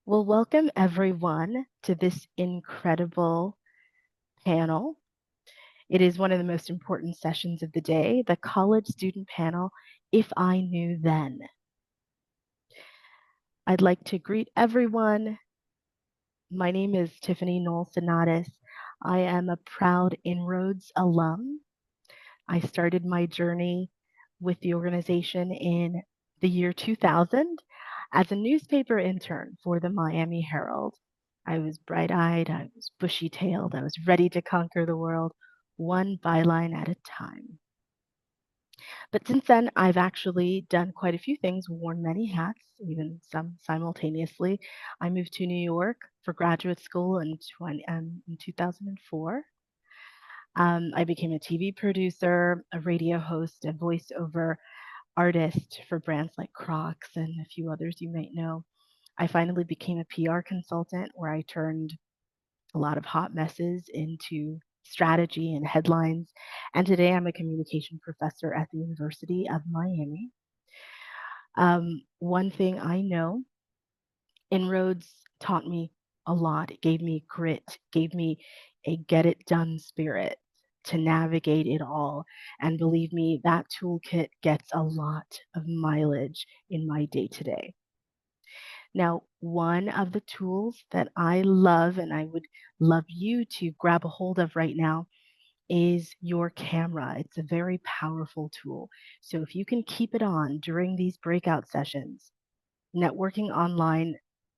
Well, welcome everyone to this incredible panel. It is one of the most important sessions of the day, the college student panel, If I Knew Then. I'd like to greet everyone. My name is Tiffany Knoll-Sonatis. I am a proud INROADS alum. I started my journey with the organization in the year 2000 as a newspaper intern for the Miami Herald. I was bright-eyed, I was bushy-tailed, I was ready to conquer the world, one byline at a time. But since then, I've actually done quite a few things, worn many hats, even some simultaneously. I moved to New York for graduate school in 2004. I became a TV producer, a radio host, and voiceover artist for brands like Crocs and a few others you might know. I finally became a PR consultant where I turned a lot of hot messes into strategy and headlines. And today I'm a communication professor at the University of Miami. One thing I know, inroads taught me a lot. It gave me grit, gave me a get it done spirit to navigate it all. And believe me, that toolkit gets a lot of mileage in my day to day. Now, one of the tools that I love and I would love you to grab a hold of right now is your camera. It's a very powerful tool. So if you can keep it on during these breakout sessions, networking online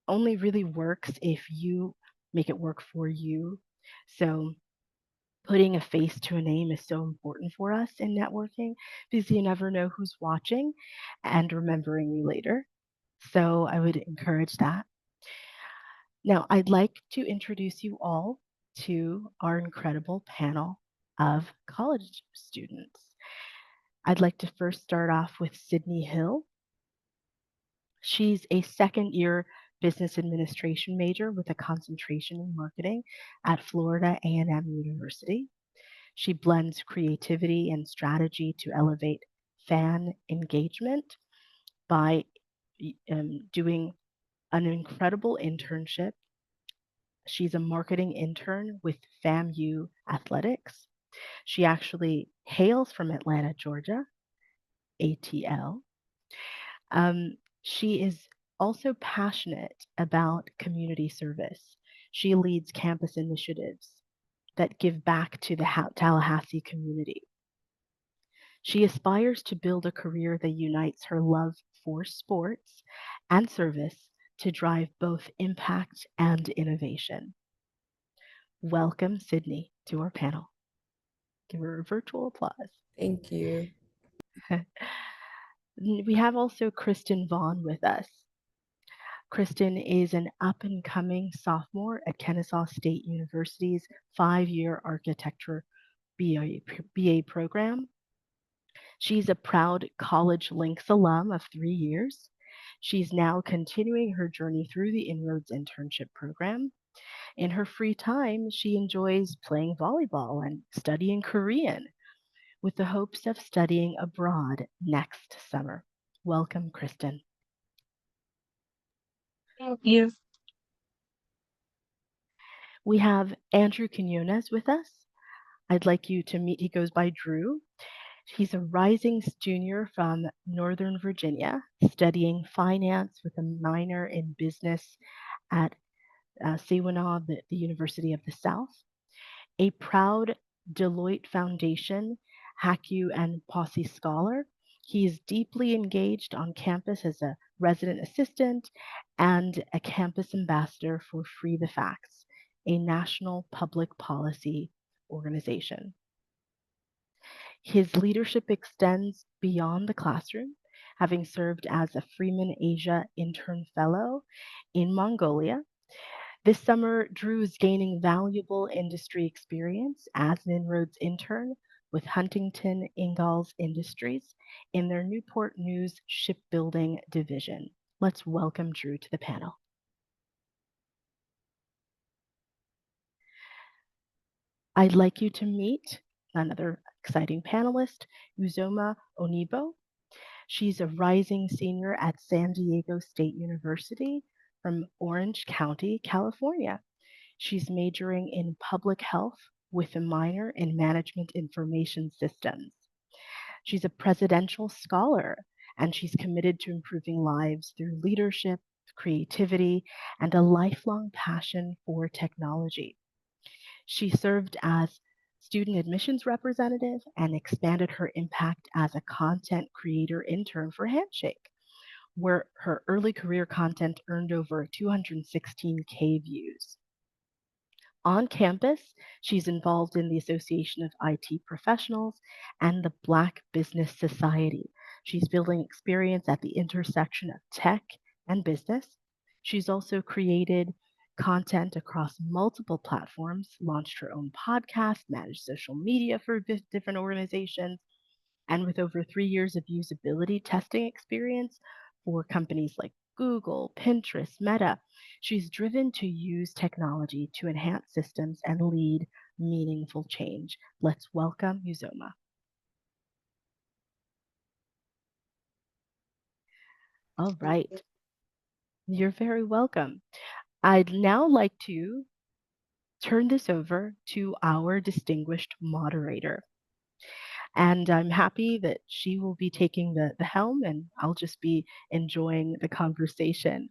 only really works if you make it work for you. So putting a face to a name is so important for us in networking because you never know who's watching and remembering you later. So I would encourage that. Now, I'd like to introduce you all to our incredible panel of college students. I'd like to first start off with Sydney Hill. She's a second year business administration major with a concentration in marketing at Florida A&M University. She blends creativity and strategy to elevate fan engagement by doing an incredible internship. She's a marketing intern with FAMU Athletics. She actually hails from Atlanta, Georgia, ATL. She is also passionate about community service. She leads campus initiatives that give back to the Tallahassee community. She aspires to build a career that unites her love for sports and service to drive both impact and innovation. Welcome, Sydney, to our panel. Give her a virtual applause. Thank you. We have also Kristen Vaughn with us. Kristen is an up and coming sophomore at Kennesaw State University's 5-year architecture BA program. She's a proud College Links alum of 3 years. She's now continuing her journey through the INROADS internship program. In her free time, she enjoys playing volleyball and studying Korean with the hopes of studying abroad next summer. Welcome, Kristen. Thank you. We have Andrew Quinones with us. I'd like you to meet, he goes by Drew. He's a rising junior from Northern Virginia, studying finance with a minor in business at Sewanah, the University of the South. A proud Deloitte Foundation, HACU, and Posse Scholar. He is deeply engaged on campus as a resident assistant and a campus ambassador for Free the Facts, a national public policy organization. His leadership extends beyond the classroom, having served as a Freeman Asia Intern Fellow in Mongolia. This summer, Drew is gaining valuable industry experience as an inroads intern with Huntington Ingalls Industries in their Newport News shipbuilding division. Let's welcome Drew to the panel. I'd like you to meet another exciting panelist, Uzoma Onibo. She's a rising senior at San Diego State University from Orange County, California. She's majoring in public health with a minor in management information systems. She's a presidential scholar, and she's committed to improving lives through leadership, creativity, and a lifelong passion for technology. She served as student admissions representative and expanded her impact as a content creator intern for Handshake, where her early career content earned over 216K views. On campus, she's involved in the Association of IT Professionals and the Black Business Society. She's building experience at the intersection of tech and business. She's also created content across multiple platforms, launched her own podcast, managed social media for different organizations, and with over 3 years of usability testing experience for companies like Google, Pinterest, Meta, she's driven to use technology to enhance systems and lead meaningful change. Let's welcome Uzoma. All right. You're very welcome. I'd now like to turn this over to our distinguished moderator. And I'm happy that she will be taking the helm and I'll just be enjoying the conversation.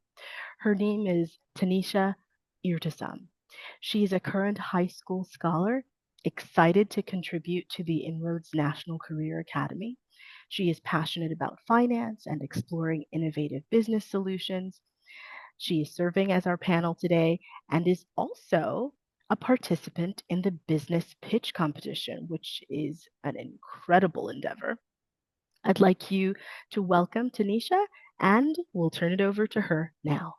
Her name is Tanisha Irtisam. She's a current high school scholar, excited to contribute to the INROADS National Career Academy. She is passionate about finance and exploring innovative business solutions. She is serving as our panel today and is also a participant in the business pitch competition, which is an incredible endeavor. I'd like you to welcome Tanisha, and we'll turn it over to her now.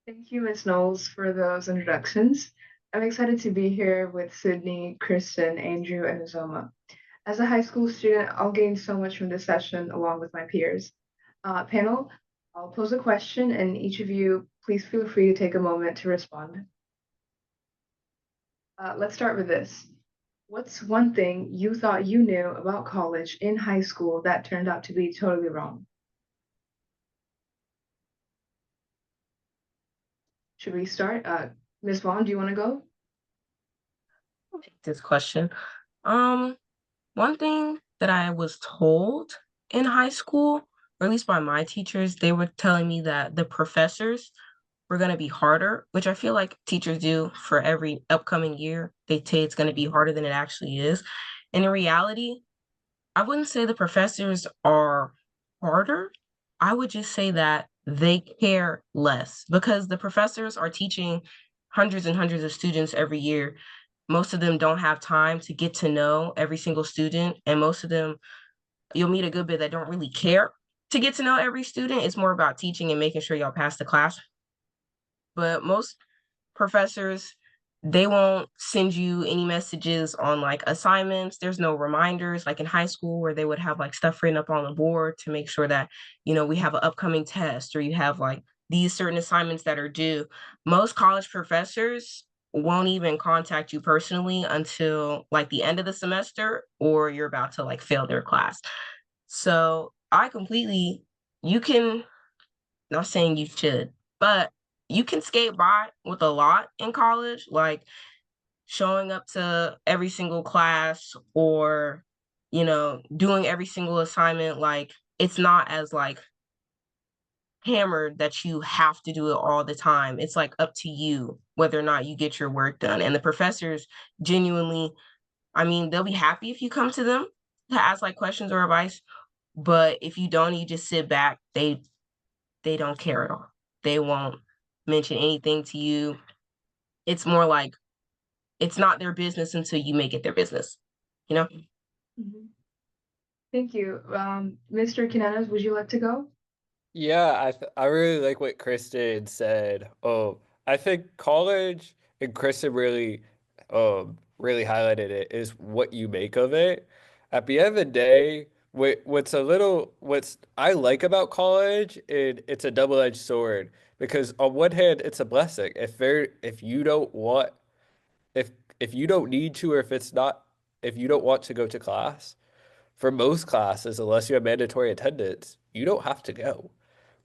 Thank you, Ms. Knowles, for those introductions. I'm excited to be here with Sydney, Kristen, Andrew, and Uzoma. As a high school student, I'll gain so much from this session along with my peers. Panel, I'll pose a question, and each of you, please feel free to take a moment to respond. Let's start with this. What's one thing you thought you knew about college in high school that turned out to be totally wrong? Should we start? Ms. Vaughn, do you want to go? Take this question. Um, One thing that I was told in high school, or at least by my teachers, they were telling me that the professors were going to be harder, which I feel like teachers do for every upcoming year. They say it's going to be harder than it actually is. And in reality, I wouldn't say the professors are harder. I would just say that they care less because the professors are teaching hundreds and hundreds of students every year. Most of them don't have time to get to know every single student, and most of them, you'll meet a good bit that don't really care to get to know every student. It's more about teaching and making sure y'all pass the class. But most professors, they won't send you any messages on like assignments. There's no reminders like in high school where they would have like stuff written up on the board to make sure that, we have an upcoming test or you have like these certain assignments that are due. Most college professors won't even contact you personally until like the end of the semester or you're about to like fail their class. So you can, not saying you should, but you can skate by with a lot in college, like showing up to every single class or, doing every single assignment. Like it's not as like hammered that you have to do it all the time. It's like up to you whether or not you get your work done. And the professors genuinely, I mean, they'll be happy if you come to them to ask like questions or advice. But if you don't, you just sit back, they don't care at all. They won't mention anything to you. It's more like it's not their business until you make it their business, you know? Mhm. Thank you. Mr. Kinenas, would you like to go? Yeah, I really like what Kristen said. I think college and Kristen really highlighted it is what you make of it. At the end of the day, what's I like about college, it's a double-edged sword because on one hand, it's a blessing. If you don't want if if you don't need to or if you don't want to go to class, for most classes, unless you have mandatory attendance, you don't have to go.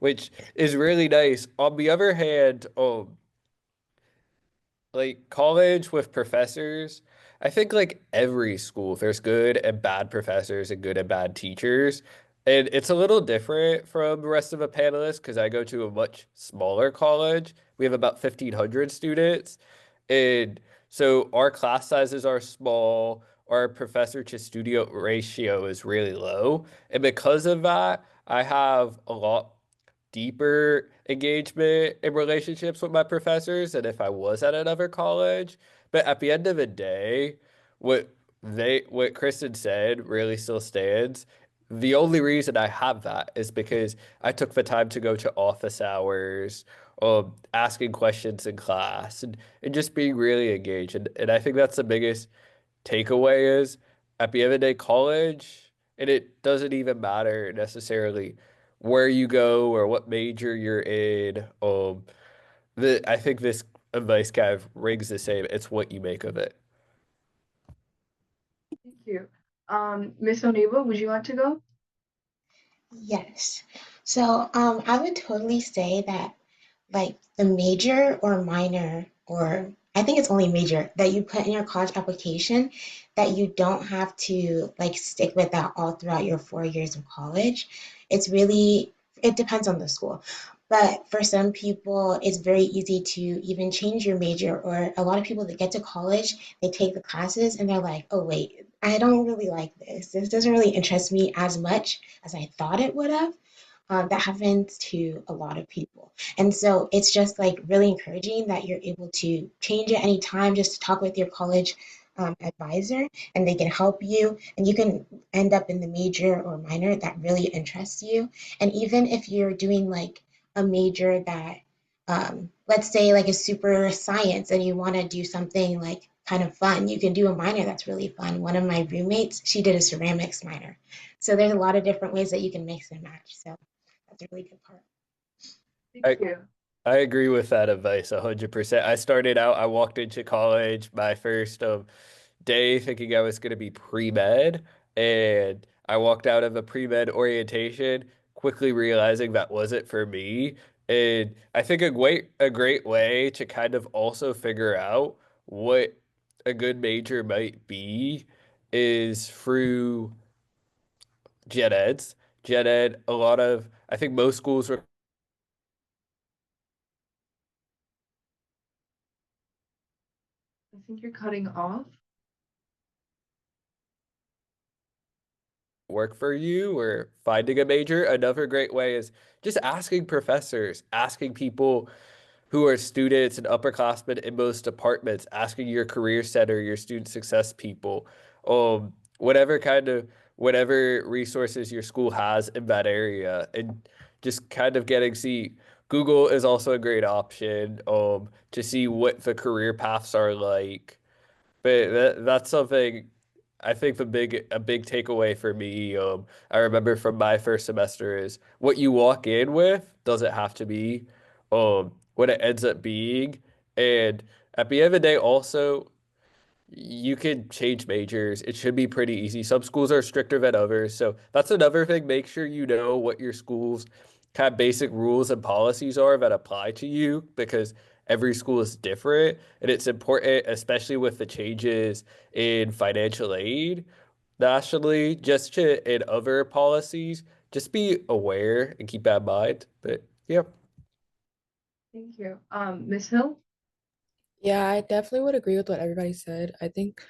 which is really nice. On the other hand, like college with professors, I think like every school, there's good and bad professors and good and bad teachers. And it's a little different from the rest of the panelists because I go to a much smaller college. We have about 1,500 students. And so our class sizes are small. Our professor to student ratio is really low. And because of that, I have a lot deeper engagement in relationships with my professors than if I was at another college. But at the end of the day, what Kristen said really still stands. The only reason I have that is because I took the time to go to office hours, asking questions in class and just being really engaged. And I think that's the biggest takeaway is at the end of the day, college, and it doesn't even matter necessarily where you go or what major you're in. I think this advice kind of rings the same. It's what you make of it. Thank you. Miss Oniba, would you like to go? Yes. So I would totally say that like the major or minor, or I think it's only major that you put in your college application, that you don't have to like stick with that all throughout your 4 years of college. It's really, it depends on the school. But for some people, it's very easy to even change your major, or a lot of people that get to college, they take the classes and they're like, oh, wait, I don't really like this. This doesn't really interest me as much as I thought it would have. That happens to a lot of people. And so it's just like really encouraging that you're able to change at any time, just to talk with your college advisor, and they can help you, and you can end up in the major or minor that really interests you. And even if you're doing like a major that, let's say like a super science, and you want to do something like kind of fun, you can do a minor that's really fun. One of my roommates, she did a ceramics minor. So there's a lot of different ways that you can mix and match. So that's a really good part. Thank I, you. I agree with that advice 100%. I started out, I walked into college my first day thinking I was going to be pre-med, and I walked out of a pre-med orientation quickly realizing that wasn't for me. And I think a great way to kind of also figure out what a good major might be is through gen eds. Gen ed, I think most schools I think you're cutting off. work for you or finding a major. Another great way is just asking professors, asking people who are students and upperclassmen in most departments, asking your career center, your student success people, whatever kind of whatever resources your school has in that area, and just kind of getting see. Google is also a great option to see what the career paths are like, but that's something I think a big takeaway for me, I remember from my first semester is what you walk in with doesn't have to be what it ends up being. And at the end of the day, also you can change majors. It should be pretty easy. Some schools are stricter than others. So that's another thing. Make sure you know what your school's kind of basic rules and policies are that apply to you because every school is different. And it's important, especially with the changes in financial aid nationally, just to in other policies, just be aware and keep that in mind. But yeah. Thank you. Miss Hill? Yeah, I definitely would agree with what everybody said. I think,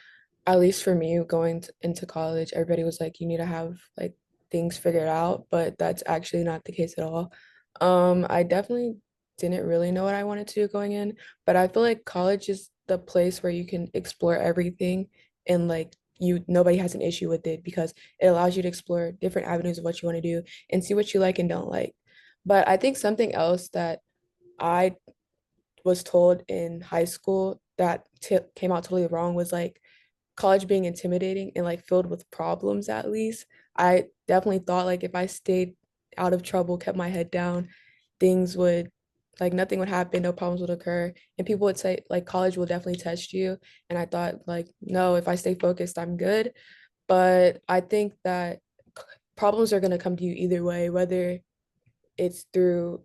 at least for me, going into college, everybody was like, you need to have like things figured out, but that's actually not the case at all. I definitely didn't really know what I wanted to do going in, but I feel like college is the place where you can explore everything, and like nobody has an issue with it because it allows you to explore different avenues of what you want to do and see what you like and don't like. But I think something else that I was told in high school that came out totally wrong was like college being intimidating and like filled with problems at least. I definitely thought like if I stayed out of trouble, kept my head down, things would like nothing would happen, no problems would occur. And people would say like college will definitely test you. And I thought like, no, if I stay focused, I'm good. But I think that problems are going to come to you either way, whether it's through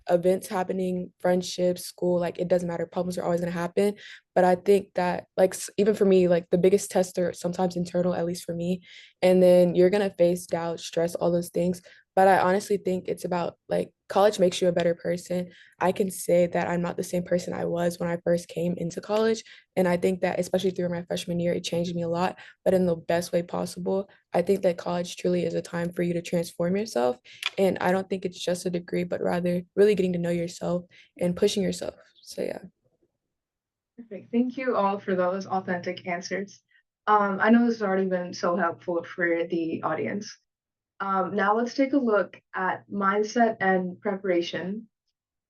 events happening, friendships, school, like it doesn't matter. Problems are always going to happen. But I think that, like, even for me, like the biggest tests are sometimes internal, at least for me. And then you're going to face doubt, stress, all those things. But I honestly think it's about like college makes you a better person. I can say that I'm not the same person I was when I first came into college. And I think that, especially through my freshman year, it changed me a lot, but in the best way possible. I think that college truly is a time for you to transform yourself, and I don't think it's just a degree, but rather really getting to know yourself and pushing yourself. So yeah. Perfect. Thank you all for those authentic answers. I know this has already been so helpful for the audience. Now let's take a look at mindset and preparation.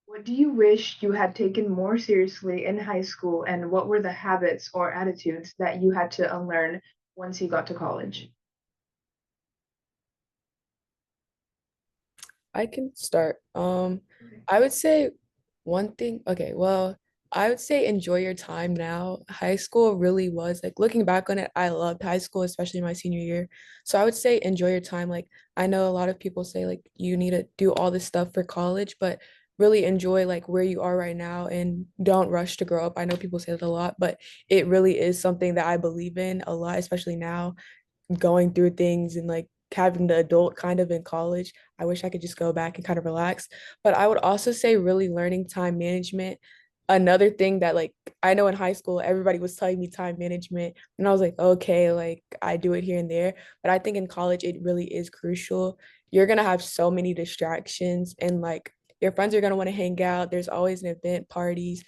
What do you wish you had taken more seriously in high school, and what were the habits or attitudes that you had to unlearn once you got to college? I can start. I would say one thing, okay, well, I would say enjoy your time now. High school really was like looking back on it, I loved high school, especially my senior year. So I would say enjoy your time. Like I know a lot of people say like you need to do all this stuff for college, but really enjoy like where you are right now and don't rush to grow up. I know people say that a lot, but it really is something that I believe in a lot, especially now going through things and like having the adult kind of in college. I wish I could just go back and kind of relax. But I would also say really learning time management. Another thing that like I know in high school, everybody was telling me time management, and I was like, okay, like I do it here and there. But I think in college, it really is crucial. You're gonna have so many distractions, and like your friends are gonna want to hang out. There's always an event, parties,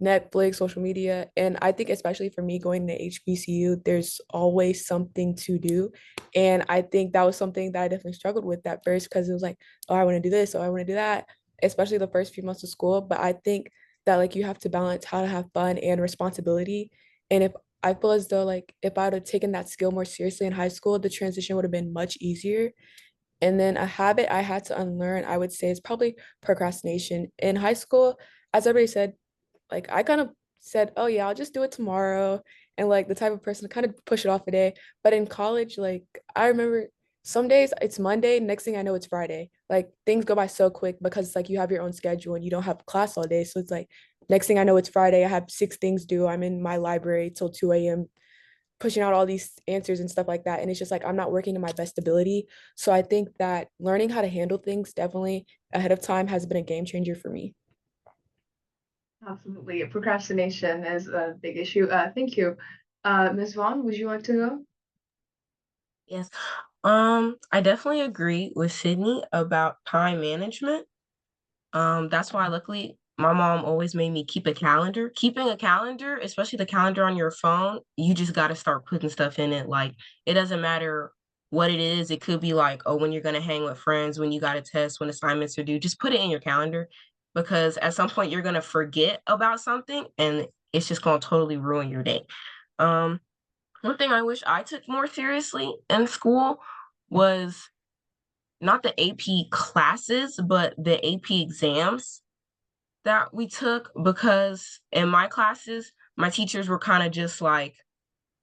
Netflix, social media. And I think, especially for me going to HBCU, there's always something to do. And I think that was something that I definitely struggled with at first because it was like, oh, I want to do this, oh, I want to do that, especially the first few months of school. But I think that like you have to balance how to have fun and responsibility. And if I feel as though like if I would have taken that skill more seriously in high school, the transition would have been much easier. And then a habit I had to unlearn, I would say, is probably procrastination. In high school, as everybody said, like I kind of said, oh yeah, I'll just do it tomorrow. And like the type of person to kind of push it off a day. But in college, like I remember some days it's Monday, next thing I know it's Friday. Like things go by so quick because it's like you have your own schedule and you don't have class all day. So it's like next thing I know it's Friday. I have 6 things due. I'm in my library till 2 a.m. pushing out all these answers and stuff like that. And it's just like I'm not working to my best ability. So I think that learning how to handle things definitely ahead of time has been a game changer for me. Absolutely. Procrastination is a big issue. Thank you. Ms. Vaughn, would you like to go? Yes. I definitely agree with Sydney about time management. That's why luckily my mom always made me keep a calendar. Keeping a calendar, especially the calendar on your phone, you just got to start putting stuff in it. Like it doesn't matter what it is. It could be like, oh, when you're gonna hang with friends, when you got a test, when assignments are due, just put it in your calendar because at some point you're gonna forget about something and it's just gonna totally ruin your day. Um, One thing I wish I took more seriously in school was not the AP classes, but the AP exams that we took because in my classes, my teachers were kind of just like,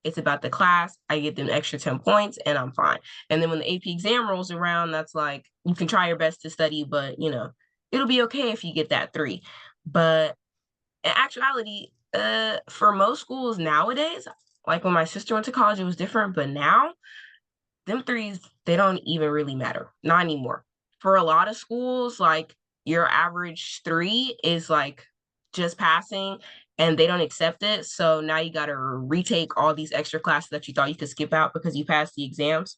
it's about the class. I get them extra 10 points and I'm fine. And then when the AP exam rolls around, that's like, you can try your best to study, but it'll be okay if you get that 3. But in actuality, for most schools nowadays, like when my sister went to college, it was different. But now them threes, they don't even really matter. Not anymore. For a lot of schools, like your average 3 is like just passing and they don't accept it. So now you got to retake all these extra classes that you thought you could skip out because you passed the exams.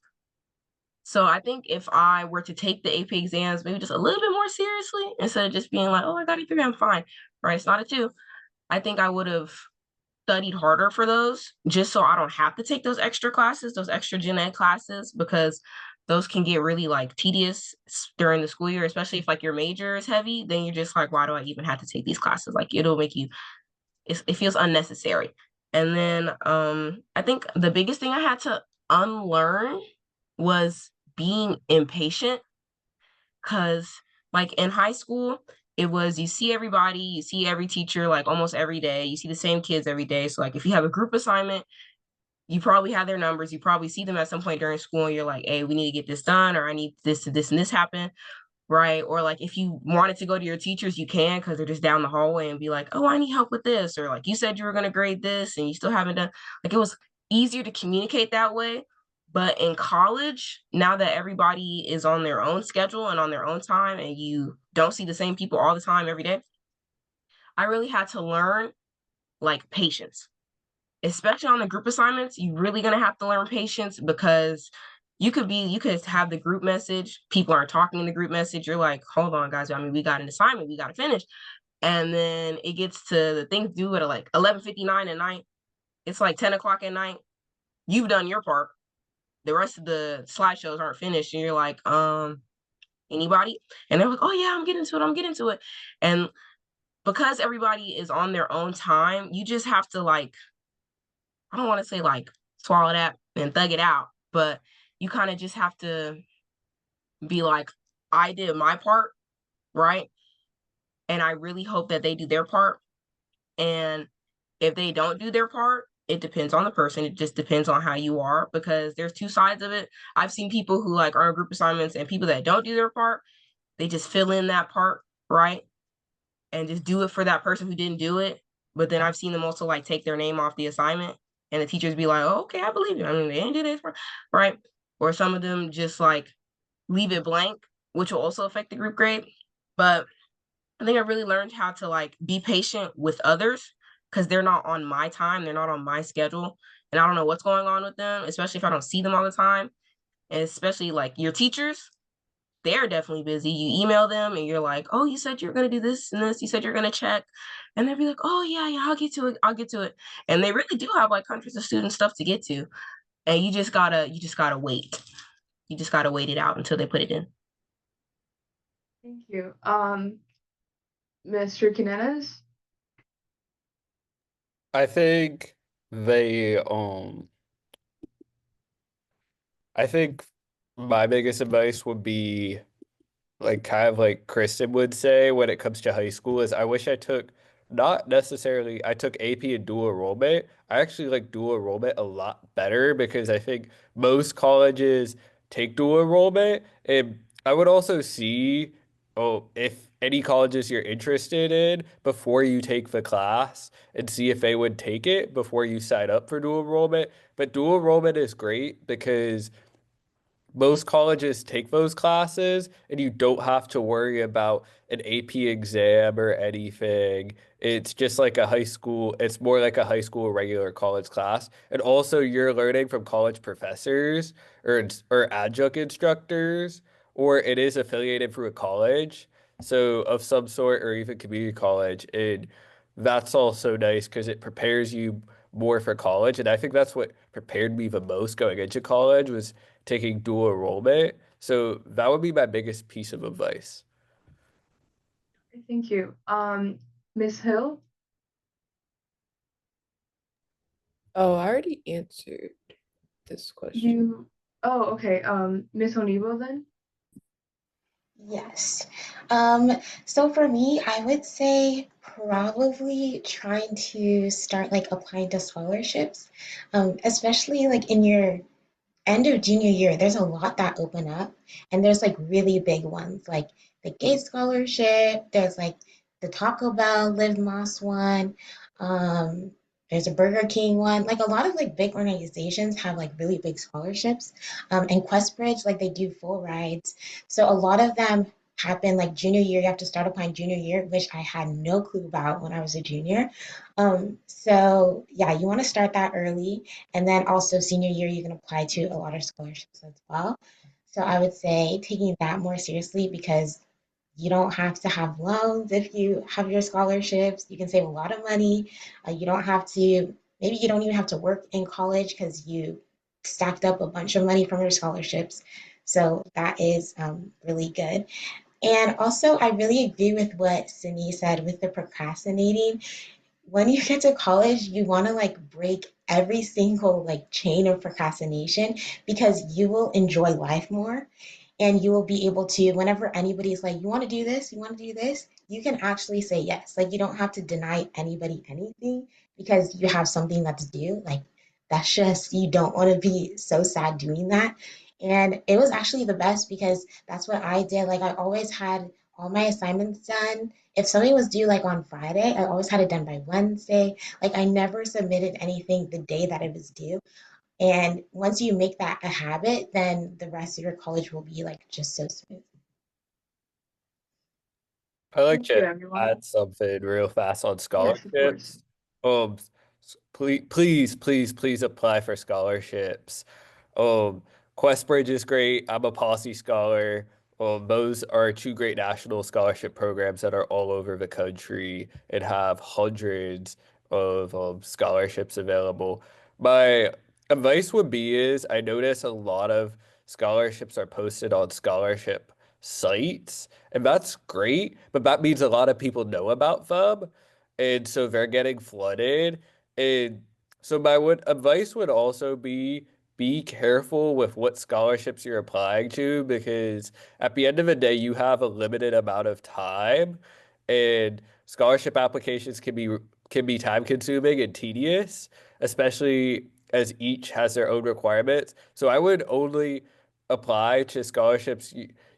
So I think if I were to take the AP exams maybe just a little bit more seriously instead of just being like, oh, I got a 3, I'm fine. Right? It's not a 2. I think I would have studied harder for those just so I don't have to take those extra classes, those extra gen ed classes, because those can get really like tedious during the school year, especially if like your major is heavy, then you're just like, why do I even have to take these classes? Like it'll make you, it feels unnecessary. And then I think the biggest thing I had to unlearn was being impatient because like in high school, it was you see everybody, you see every teacher like almost every day, you see the same kids every day. So like if you have a group assignment, you probably have their numbers, you probably see them at some point during school and you're like, hey, we need to get this done, or I need this and this and this happen. right? Or like if you wanted to go to your teachers, you can because they're just down the hallway and be like, oh, I need help with this. Or like you said you were going to grade this and you still haven't done. Like it was easier to communicate that way. But in college, now that everybody is on their own schedule and on their own time and you don't see the same people all the time every day, I really had to learn like patience, especially on the group assignments. You really gonna have to learn patience because you could have the group message, people aren't talking in the group message. You're like, hold on, guys. I mean, we got an assignment, we gotta finish. And then it gets to the things due at like 11:59 at night. It's like 10 o'clock at night. You've done your part. The rest of the slideshows aren't finished, and you're like, anybody? And they're like, oh yeah, I'm getting to it. And because everybody is on their own time, you just have to like, I don't want to say like swallow that and thug it out, but you kind of just have to be like, I did my part, right? And I really hope that they do their part. And if they don't do their part, it depends on the person. It just depends on how you are because there's two sides of it. I've seen people who like earn group assignments and people that don't do their part, they just fill in that part, right? And just do it for that person who didn't do it. But then I've seen them also like take their name off the assignment and the teachers be like, oh, okay, I believe you. I mean, they didn't do this, right? Or some of them just like leave it blank, which will also affect the group grade. But I think I really learned how to like be patient with others because they're not on my time, they're not on my schedule. And I don't know what's going on with them, especially if I don't see them all the time. And especially like your teachers, they're definitely busy. You email them and you're like, oh, you said you're going to do this and this. You said you're going to check. And they'll be like, oh, yeah, yeah, I'll get to it. I'll get to it. And they really do have like hundreds of student stuff to get to. And you just gotta wait. You just gotta wait it out until they put it in. Thank you. Mr. Quinenes? I think they I think my biggest advice would be like kind of like Kristen would say when it comes to high school is I wish I took not necessarily I took AP and dual enrollment. I actually like dual enrollment a lot better because I think most colleges take dual enrollment. And I would also see if any colleges you're interested in before you take the class and see if they would take it before you sign up for dual enrollment. But dual enrollment is great because most colleges take those classes and you don't have to worry about an AP exam or anything. It's just like a high school, it's more like a high school regular college class. And also you're learning from college professors or adjunct instructors, or it is affiliated through a college, so of some sort, or even community college. And that's also nice because it prepares you more for college. And I think that's what prepared me the most going into college was taking dual enrollment. So that would be my biggest piece of advice. Thank you. Miss Hill? Oh, I already answered this question. You, oh, okay. Miss Onibo then? Yes. So for me, I would say probably trying to start like applying to scholarships, especially like in your end of junior year, there's a lot that open up, and there's like really big ones like the Gates Scholarship. There's like the Taco Bell Live Moss one. Um, there's a Burger King one. Like a lot of like big organizations have like really big scholarships. And Questbridge, like they do full rides. So a lot of them happen like junior year. You have to start applying junior year, which I had no clue about when I was a junior. So yeah, you want to start that early. And then also senior year, you can apply to a lot of scholarships as well. So I would say taking that more seriously because you don't have to have loans if you have your scholarships. You can save a lot of money. You don't have to, maybe you don't even have to work in college because you stacked up a bunch of money from your scholarships. So that is really good. And also, I really agree with what Sydney said with the procrastinating. When you get to college, you want to like break every single like chain of procrastination because you will enjoy life more and you will be able to, whenever anybody's like, you want to do this, you want to do this, you can actually say yes. Like you don't have to deny anybody anything because you have something that's due. Like that's just, you don't want to be so sad doing that. And it was actually the best because that's what I did. Like I always had all my assignments done. If something was due like on Friday, I always had it done by Wednesday. Like I never submitted anything the day that it was due. And once you make that a habit, then the rest of your college will be like just so smooth. I like Thank you, to everyone. add something real fast on Yes, of course. scholarships. Please apply for scholarships. QuestBridge is great. I'm a Posse scholar. Those are two great national scholarship programs that are all over the country and have hundreds of scholarships available. My advice would be is I notice a lot of scholarships are posted on scholarship sites, and that's great, but that means a lot of people know about them, and so they're getting flooded. And so my advice would also be careful with what scholarships you're applying to because at the end of the day, you have a limited amount of time, and scholarship applications can be time consuming and tedious, especially as each has their own requirements. So I would only apply to scholarships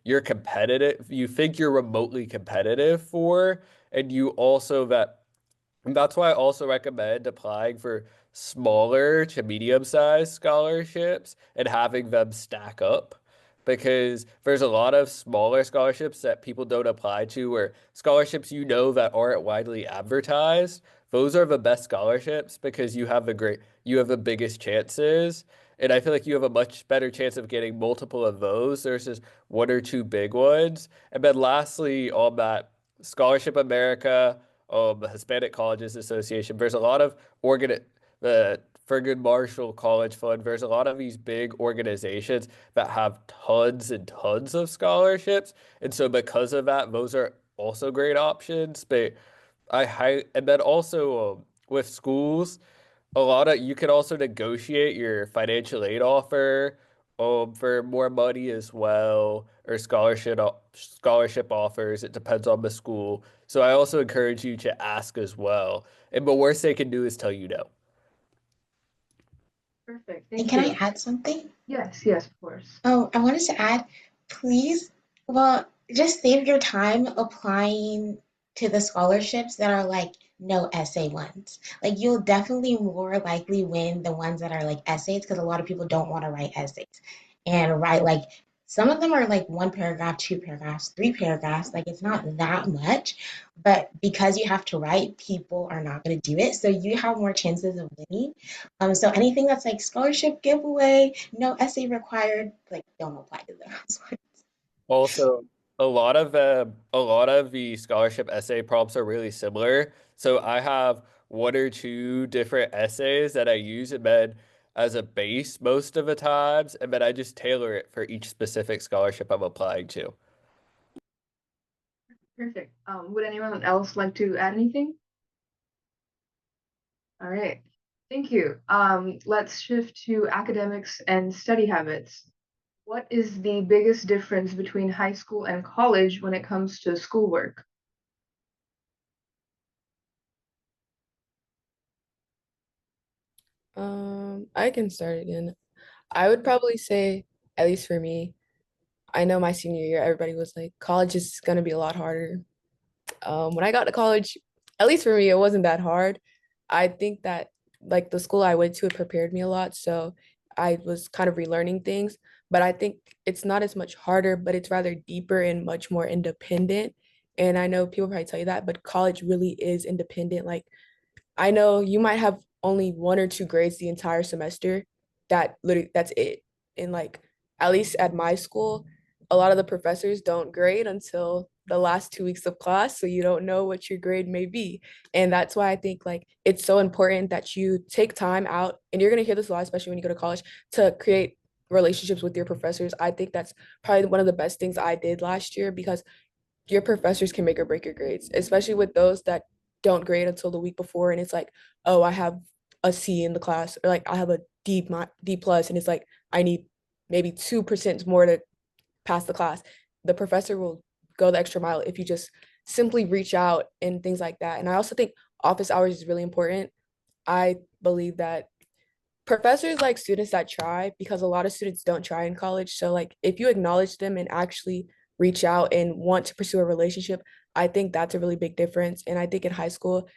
you're competitive, you think you're remotely competitive for, and you also and that's why I also recommend applying for smaller to medium-sized scholarships and having them stack up because there's a lot of smaller scholarships that people don't apply to or scholarships that aren't widely advertised. Those are the best scholarships because you have the biggest chances. And I feel like you have a much better chance of getting multiple of those versus one or two big ones. And then lastly, on that Scholarship America, the Hispanic Colleges Association. There's a lot of the Thurgood Marshall College Fund. There's a lot of these big organizations that have tons and tons of scholarships, and so because of that, those are also great options. But and then also with schools a lot of you can also negotiate your financial aid offer for more money as well or scholarship offers. It depends on the school. So I also encourage you to ask as well. And the worst they can do is tell you no. Perfect. And Thank can I you. add something? Yes, yes, of course. Oh, I wanted to add, please, well, just save your time applying to the scholarships that are like no essay ones. Like you'll definitely more likely win the ones that are like essays because a lot of people don't want to write essays and write like some of them are like one paragraph, two paragraphs, three paragraphs. Like it's not that much, but because you have to write, people are not going to do it. So you have more chances of winning. So anything that's like scholarship giveaway, no essay required, like don't apply to those. Also, a lot of the scholarship essay prompts are really similar. So I have one or two different essays that I use in med as a base most of the times, and then I just tailor it for each specific scholarship I'm applying to. Perfect. Would anyone else like to add anything? All right. Thank you. Let's shift to academics and study habits. What is the biggest difference between high school and college when it comes to schoolwork? I can start again. I would probably say, at least for me, I know my senior year, everybody was like, college is gonna be a lot harder. When I got to college, at least for me, it wasn't that hard. I think that like the school I went to, it prepared me a lot. So I was kind of relearning things, but I think it's not as much harder, but it's rather deeper and much more independent. And I know people probably tell you that, but college really is independent. Like I know you might have only one or two grades the entire semester. That's it. And like at least at my school, a lot of the professors don't grade until the last 2 weeks of class, so you don't know what your grade may be. And that's why I think like it's so important that you take time out, and you're gonna hear this a lot, especially when you go to college, to create relationships with your professors. I think that's probably one of the best things I did last year because your professors can make or break your grades, especially with those that don't grade until the week before. And it's like, oh, I have a C in the class, or like I have a D plus, and it's like I need maybe 2% more to pass the class. The professor will go the extra mile if you just simply reach out and things like that. And I also think office hours is really important. I believe that Professors like students that try because a lot of students don't try in college. So like if you acknowledge them and actually reach out and want to pursue a relationship, I think that's a really big difference. And I think in high school,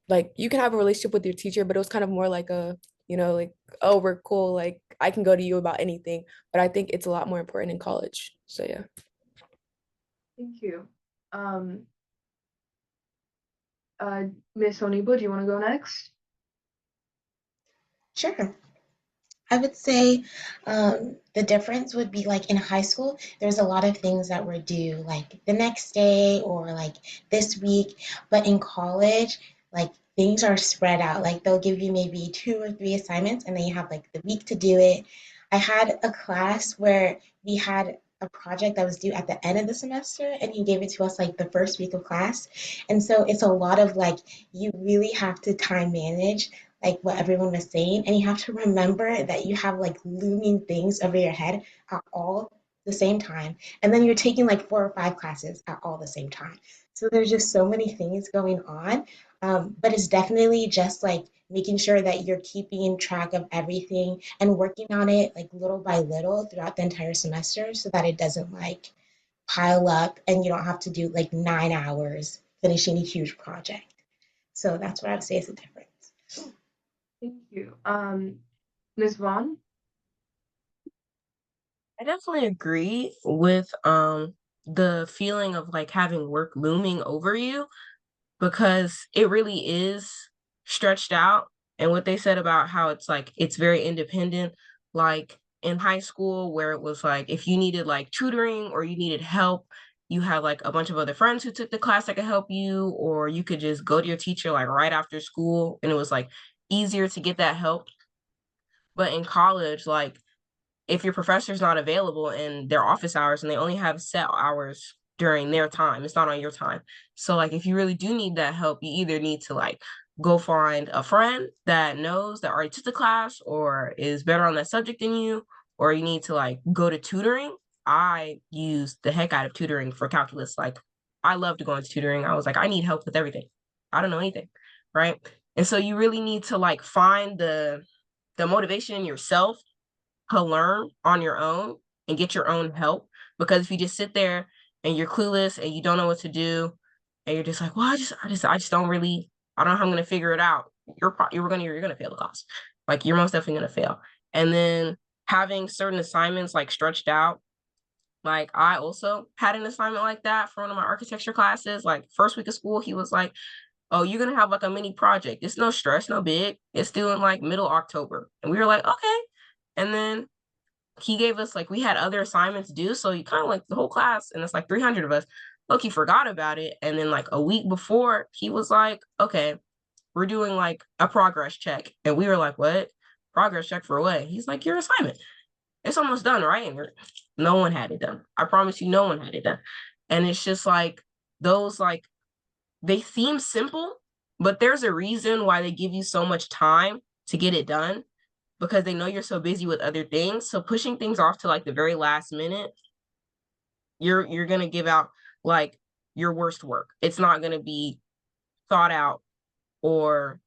like you can have a relationship with your teacher, but it was kind of more like a, like, oh, we're cool, like I can go to you about anything. But I think it's a lot more important in college. So yeah. Thank you. Um, Miss Onibo, do you want to go next? Sure. I would say the difference would be like in high school, there's a lot of things that were due like the next day or like this week. But in college, like things are spread out. Like they'll give you maybe 2 or 3 assignments and then you have like the week to do it. I had a class where we had a project that was due at the end of the semester and he gave it to us like the first week of class. And so it's a lot of like, you really have to time manage like what everyone was saying, and you have to remember that you have like looming things over your head at all the same time, and then you're taking like 4 or 5 classes at all the same time. So there's just so many things going on, but it's definitely just like making sure that you're keeping track of everything and working on it like little by little throughout the entire semester so that it doesn't like pile up and you don't have to do like 9 hours finishing a huge project. So that's what I would say is the difference. Thank you. Ms. Vaughn? I definitely agree with the feeling of like having work looming over you because it really is stretched out. And what they said about how it's like it's very independent, like in high school where it was like if you needed like tutoring or you needed help, you had like a bunch of other friends who took the class that could help you, or you could just go to your teacher like right after school and it was like easier to get that help. But in college, like if your professor's not available in their office hours and they only have set hours during their time, it's not on your time. So like if you really do need that help, you either need to like go find a friend that knows that already took the class or is better on that subject than you, or you need to like go to tutoring. I used the heck out of tutoring for calculus. Like I love to go into tutoring. I was like, I need help with everything. I don't know anything. Right. And so you really need to like find the motivation in yourself to learn on your own and get your own help. Because if you just sit there and you're clueless and you don't know what to do, and you're just like, well, I just don't really, I don't know how I'm gonna figure it out. You're gonna fail the class. Like you're most definitely gonna fail. And then having certain assignments like stretched out. Like I also had an assignment like that for one of my architecture classes. Like first week of school, he was like, oh, you're gonna have like a mini project. It's no stress, no big. It's due in like middle October. And we were like, okay. And then he gave us like we had other assignments due, so you kind of like the whole class, and it's like 300 of us. Look, he forgot about it, and then like a week before, he was like, "Okay, we're doing like a progress check," and we were like, "What? Progress check for what?" He's like, "Your assignment. It's almost done, right?" And no one had it done. I promise you, no one had it done. And it's just like those like they seem simple, but there's a reason why they give you so much time to get it done because they know you're so busy with other things. So pushing things off to like the very last minute, you're gonna give out like your worst work. It's not gonna be thought out or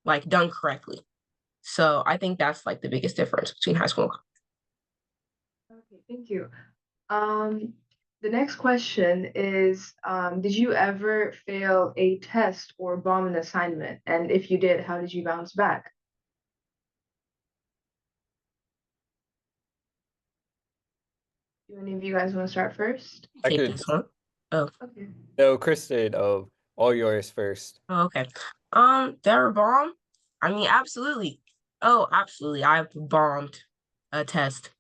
like done correctly. So I think that's like the biggest difference between high school and college. Okay, thank you. Um, the next question is, did you ever fail a test or bomb an assignment? And if you did, how did you bounce back? Do any of you guys want to start first? I Take could. this one. Oh, Okay. No, Kristen. All yours first. oh, okay. There bomb. I mean, absolutely. Oh, absolutely. I've bombed a test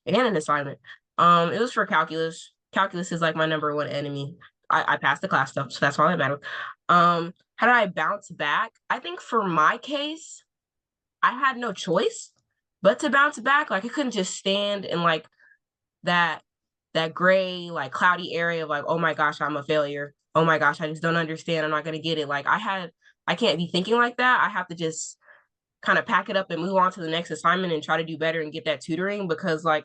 and an assignment. It was for calculus. Calculus is like my number one enemy. I passed the class stuff, so that's all that matters. How did I bounce back? I think for my case, I had no choice but to bounce back. Like I couldn't just stand in like that that gray, like cloudy area of like, oh my gosh, I'm a failure. Oh my gosh, I just don't understand. I'm not gonna get it. Like I can't be thinking like that. I have to just kind of pack it up and move on to the next assignment and try to do better and get that tutoring because like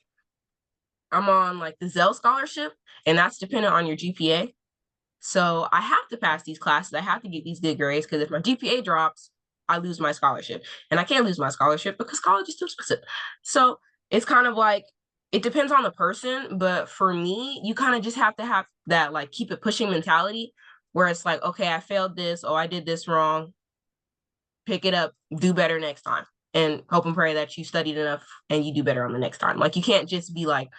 I'm on like the Zell scholarship and that's dependent on your GPA. So I have to pass these classes. I have to get these good grades because if my GPA drops, I lose my scholarship. And I can't lose my scholarship because college is too expensive. So it's kind of like it depends on the person, but for me, you kind of just have to have that like keep it pushing mentality where it's like, okay, I failed this, oh, I did this wrong, pick it up, do better next time, and hope and pray that you studied enough and you do better on the next time. Like you can't just be like,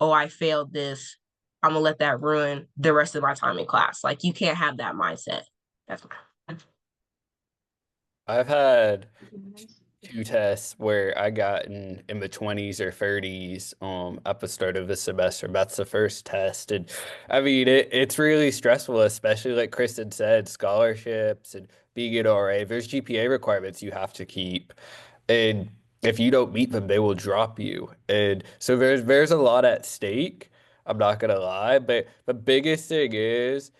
oh, I failed this, I'm gonna let that ruin the rest of my time in class. Like you can't have that mindset. That's my I've had two tests where I got in the 20s or 30s at the start of the semester. That's the first test. And I mean it's really stressful, especially like Kristen said, scholarships and being an RA. There's GPA requirements you have to keep. And if you don't meet them, they will drop you. And so there's a lot at stake. I'm not gonna lie, but the biggest thing is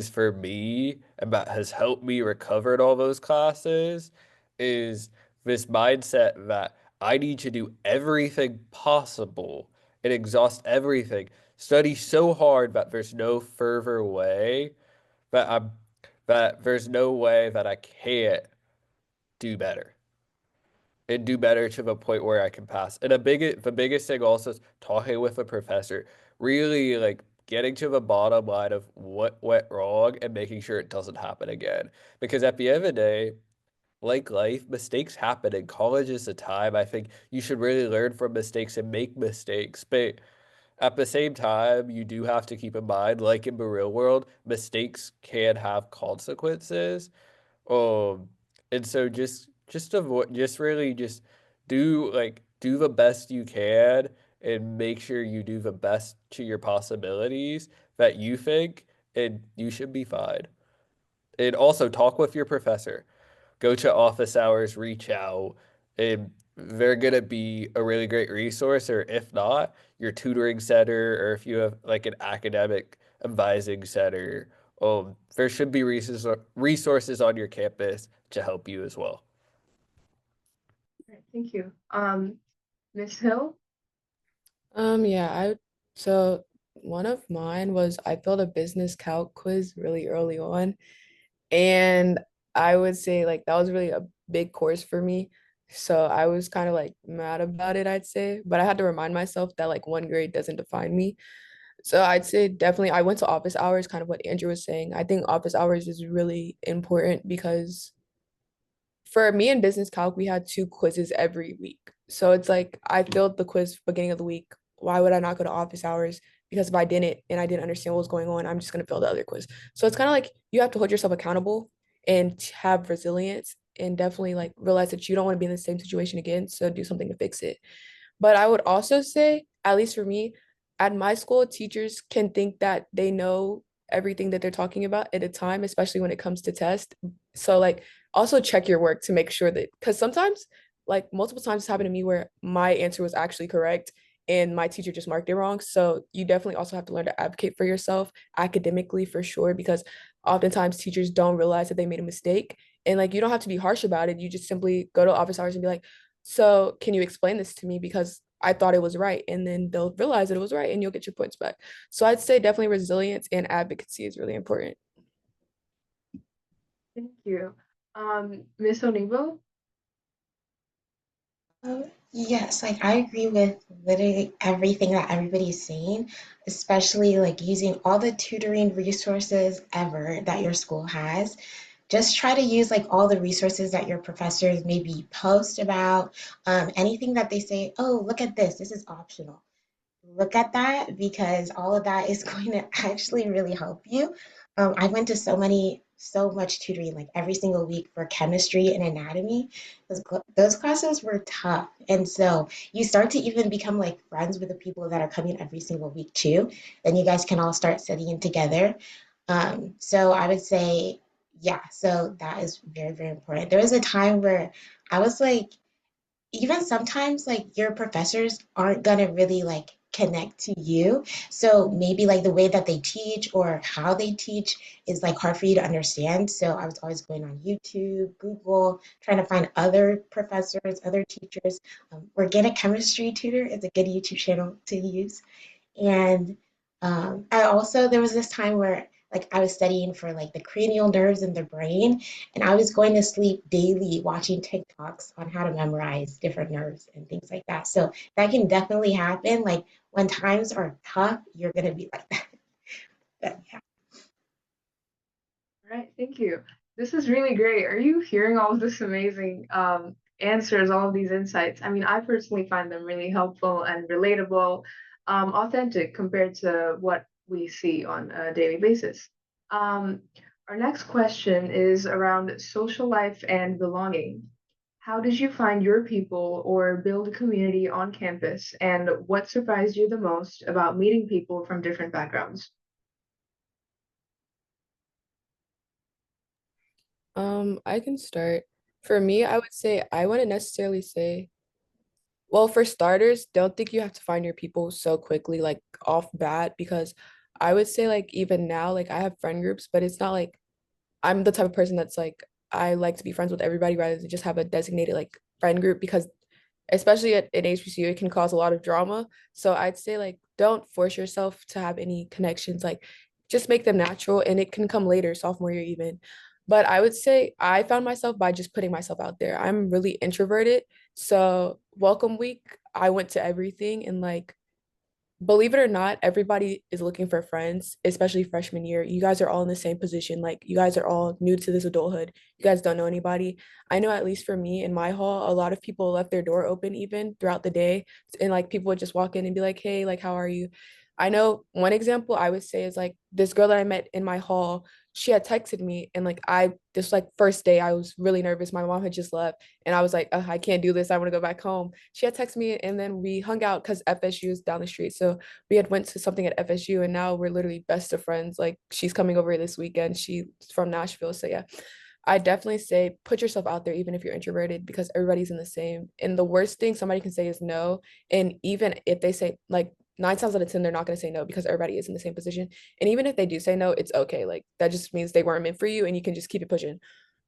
for me, and that has helped me recover in all those classes, is this mindset that I need to do everything possible and exhaust everything, study so hard that there's no further way that I'm that there's no way that I can't do better and do better to the point where I can pass. And the biggest thing also is talking with a professor, really like getting to the bottom line of what went wrong and making sure it doesn't happen again. Because at the end of the day, like life, mistakes happen, and college is a time I think you should really learn from mistakes and make mistakes. But at the same time, you do have to keep in mind, like in the real world, mistakes can have consequences. Um, and so just avoid, just really just do the best you can and make sure you do the best to your possibilities that you think, and you should be fine. And also talk with your professor, go to office hours, reach out, and they're gonna be a really great resource. Or if not, your tutoring center, or if you have like an academic advising center, there should be resources on your campus to help you as well. Right, thank you. Miss Hill? Yeah, so one of mine was I failed a business calc quiz really early on. And I would say like that was really a big course for me. So I was kind of like mad about it, I'd say. But I had to remind myself that like one grade doesn't define me. So I'd say definitely I went to office hours, kind of what Andrew was saying. I think office hours is really important because for me in business calc, we had two quizzes every week. So it's like I failed the quiz beginning of the week. Why would I not go to office hours? Because if I didn't and I didn't understand what was going on, I'm just gonna fail the other quiz. So it's kind of like you have to hold yourself accountable and have resilience and definitely like realize that you don't want to be in the same situation again. So do something to fix it. But I would also say, at least for me, at my school, teachers can think that they know everything that they're talking about at a time, especially when it comes to test. So like also check your work to make sure that because sometimes like multiple times it's happened to me where my answer was actually correct and my teacher just marked it wrong. So you definitely also have to learn to advocate for yourself academically for sure, because oftentimes teachers don't realize that they made a mistake. And like you don't have to be harsh about it. You just simply go to office hours and be like, so can you explain this to me? Because I thought it was right. And then they'll realize that it was right and you'll get your points back. So I'd say definitely resilience and advocacy is really important. Thank you. Miss Onibo? Yes, like I agree with literally everything that everybody's saying, especially like using all the tutoring resources ever that your school has. Just try to use like all the resources that your professors maybe post about, anything that they say, oh, look at this, this is optional. Look at that because all of that is going to actually really help you. I went to so much tutoring, like every single week for chemistry and anatomy. Those classes were tough. And so you start to even become like friends with the people that are coming every single week too. Then you guys can all start studying together. So I would say, yeah, so that is very, very important. There was a time where I was like, even sometimes like your professors aren't gonna really like connect to you. So maybe like the way that they teach or how they teach is like hard for you to understand. So I was always going on YouTube, Google, trying to find other professors, other teachers. Organic chemistry tutor is a good YouTube channel to use. And I also there was this time where like I was studying for like the cranial nerves in the brain, and I was going to sleep daily watching TikToks on how to memorize different nerves and things like that. So that can definitely happen. Like when times are tough, you're gonna be like that. But yeah. All right, thank you. This is really great. Are you hearing all of this amazing answers, all of these insights? I mean, I personally find them really helpful and relatable, authentic compared to what we see on a daily basis. Um, our next question is around social life and belonging. How did you find your people or build a community on campus? And what surprised you the most about meeting people from different backgrounds? I can start. For me, I would say I wouldn't necessarily say, well, for starters, don't think you have to find your people so quickly, like off bat, because I would say like even now, like I have friend groups, but it's not like I'm the type of person that's like I like to be friends with everybody rather than just have a designated like friend group because especially at HBCU, it can cause a lot of drama. So I'd say like don't force yourself to have any connections. Like just make them natural and it can come later, sophomore year even. But I would say I found myself by just putting myself out there. I'm really introverted. So welcome week, I went to everything and like believe it or not, everybody is looking for friends, especially freshman year. You guys are all in the same position. Like, you guys are all new to this adulthood. You guys don't know anybody. I know, at least for me in my hall, a lot of people left their door open even throughout the day. And like, people would just walk in and be like, hey, like, how are you? I know one example I would say is like this girl that I met in my hall, she had texted me and like this like first day I was really nervous. My mom had just left and I was like, I can't do this. I want to go back home. She had texted me and then we hung out because FSU is down the street. So we had went to something at FSU and now we're literally best of friends. Like she's coming over this weekend. She's from Nashville. So yeah, I definitely say put yourself out there even if you're introverted because everybody's in the same. And the worst thing somebody can say is no. And even if they say like 9 times out of 10, they're not going to say no because everybody is in the same position. And even if they do say no, it's okay. Like that just means they weren't meant for you and you can just keep it pushing.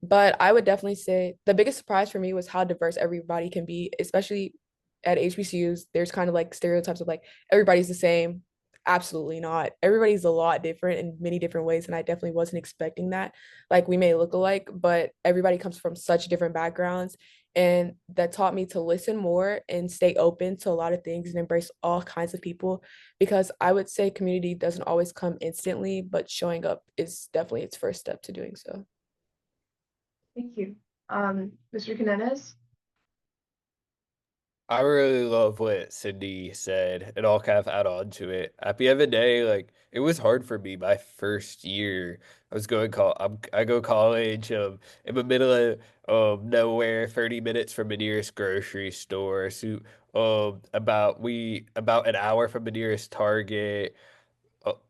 But I would definitely say the biggest surprise for me was how diverse everybody can be, especially at HBCUs. There's kind of like stereotypes of like everybody's the same. Absolutely not. Everybody's a lot different in many different ways. And I definitely wasn't expecting that. Like we may look alike, but everybody comes from such different backgrounds. And that taught me to listen more and stay open to a lot of things and embrace all kinds of people. Because I would say community doesn't always come instantly, but showing up is definitely its first step to doing so. Thank you. Mr. Canenez? I really love what Cindy said, and I'll kind of add on to it. At the end of the day, like it was hard for me my first year. I was going I go college in the middle of nowhere, 30 minutes from the nearest grocery store. So about an hour from the nearest Target.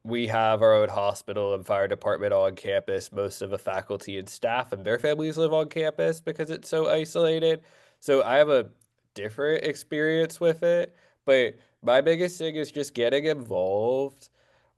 We have our own hospital and fire department on campus. Most of the faculty and staff and their families live on campus because it's so isolated. So I have a different experience with it. But my biggest thing is just getting involved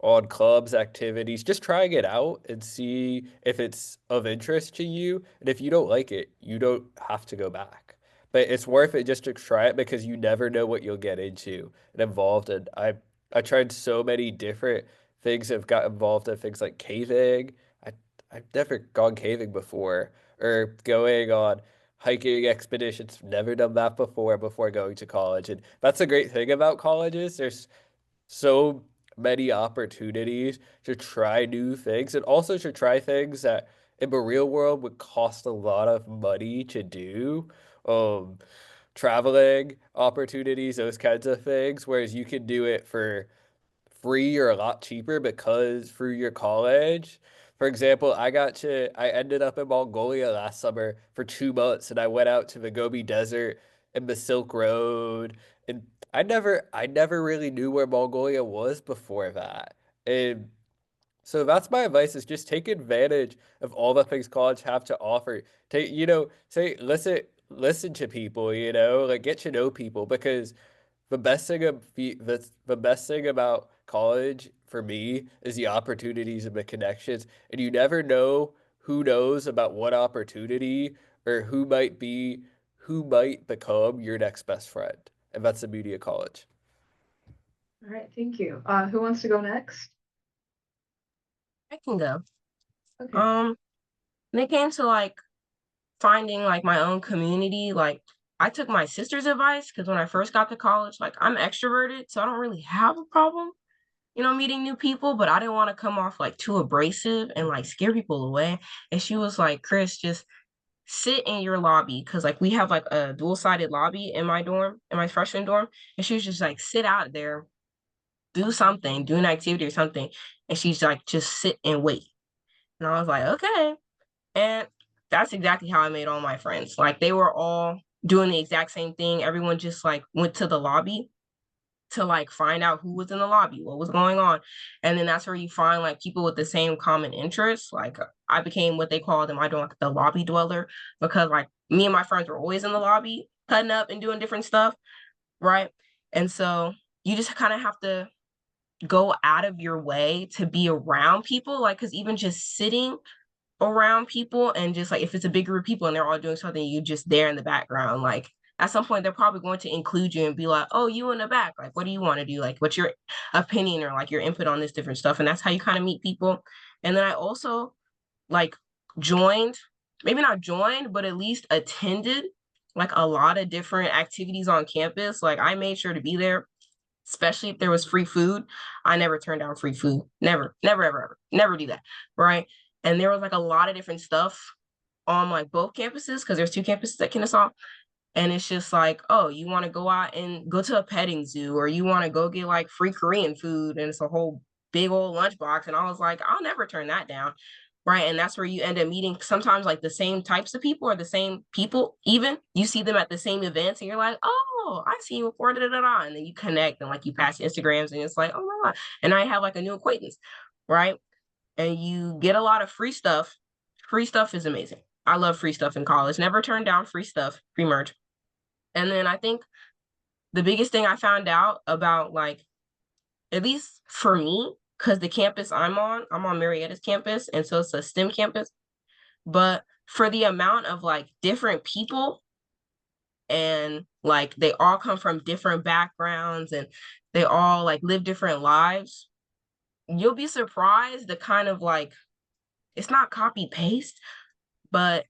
on clubs, activities, just trying it out and see if it's of interest to you. And if you don't like it, you don't have to go back. But it's worth it just to try it because you never know what you'll get into and involved. And I tried so many different things. I've got involved in things like caving. I I've never gone caving before or going on hiking expeditions. Never done that before going to college. And that's a great thing about colleges. There's so many opportunities to try new things and also to try things that in the real world would cost a lot of money to do. Um, Traveling opportunities, those kinds of things, whereas you can do it for free or a lot cheaper because through your college. For example, I ended up in Mongolia last summer for 2 months and I went out to the Gobi Desert and the Silk Road. And I never really knew where Mongolia was before that. And so that's my advice is just take advantage of all the things college have to offer. Take, say, listen to people, like get to know people because the best thing about college for me is the opportunities and the connections, and you never know who knows about what opportunity or who might become your next best friend, and that's the beauty of college. All right, thank you. Who wants to go next? I can go. Okay. When it came to like finding like my own community, like I took my sister's advice because when I first got to college, like I'm extroverted, so I don't really have a problem, meeting new people, but I didn't want to come off like too abrasive and like scare people away. And she was like, Chris, just sit in your lobby because like we have like a dual-sided lobby in my dorm, in my freshman dorm. And she was just like, sit out there, do something, do an activity or something. And she's like, just sit and wait. And I was like, okay. And that's exactly how I made all my friends. Like they were all doing the exact same thing. Everyone just like went to the lobby to like find out who was in the lobby, what was going on. And then that's where you find like people with the same common interests. Like I became what they called in my dorm the lobby dweller because like me and my friends were always in the lobby cutting up and doing different stuff, right? And so you just kind of have to go out of your way to be around people, like because even just sitting around people and just like if it's a big group of people and they're all doing something, you just there in the background, like at some point they're probably going to include you and be like, oh, you in the back, like what do you want to do, like what's your opinion or like your input on this different stuff. And that's how you kind of meet people. And then I also like joined, maybe not joined, but at least attended like a lot of different activities on campus. Like I made sure to be there, especially if there was free food. I never turned down free food. Never, never, ever, ever, never do that. Right. And there was like a lot of different stuff on like both campuses because there's two campuses at Kennesaw. And it's just like, oh, you want to go out and go to a petting zoo or you want to go get like free Korean food and it's a whole big old lunchbox. And I was like, I'll never turn that down. Right. And that's where you end up meeting sometimes like the same types of people or the same people, even you see them at the same events and you're like, oh, I see you before, da, da, da. And then you connect and like you pass Instagrams and it's like, oh my God. And I have like a new acquaintance. Right. And you get a lot of free stuff. Free stuff is amazing. I love free stuff in college. Never turned down free stuff, free merch. And then I think the biggest thing I found out about like, at least for me, because the campus I'm on Marietta's campus, and so it's a STEM campus. But for the amount of like different people and like they all come from different backgrounds and they all like live different lives, you'll be surprised the kind of like it's not copy paste, but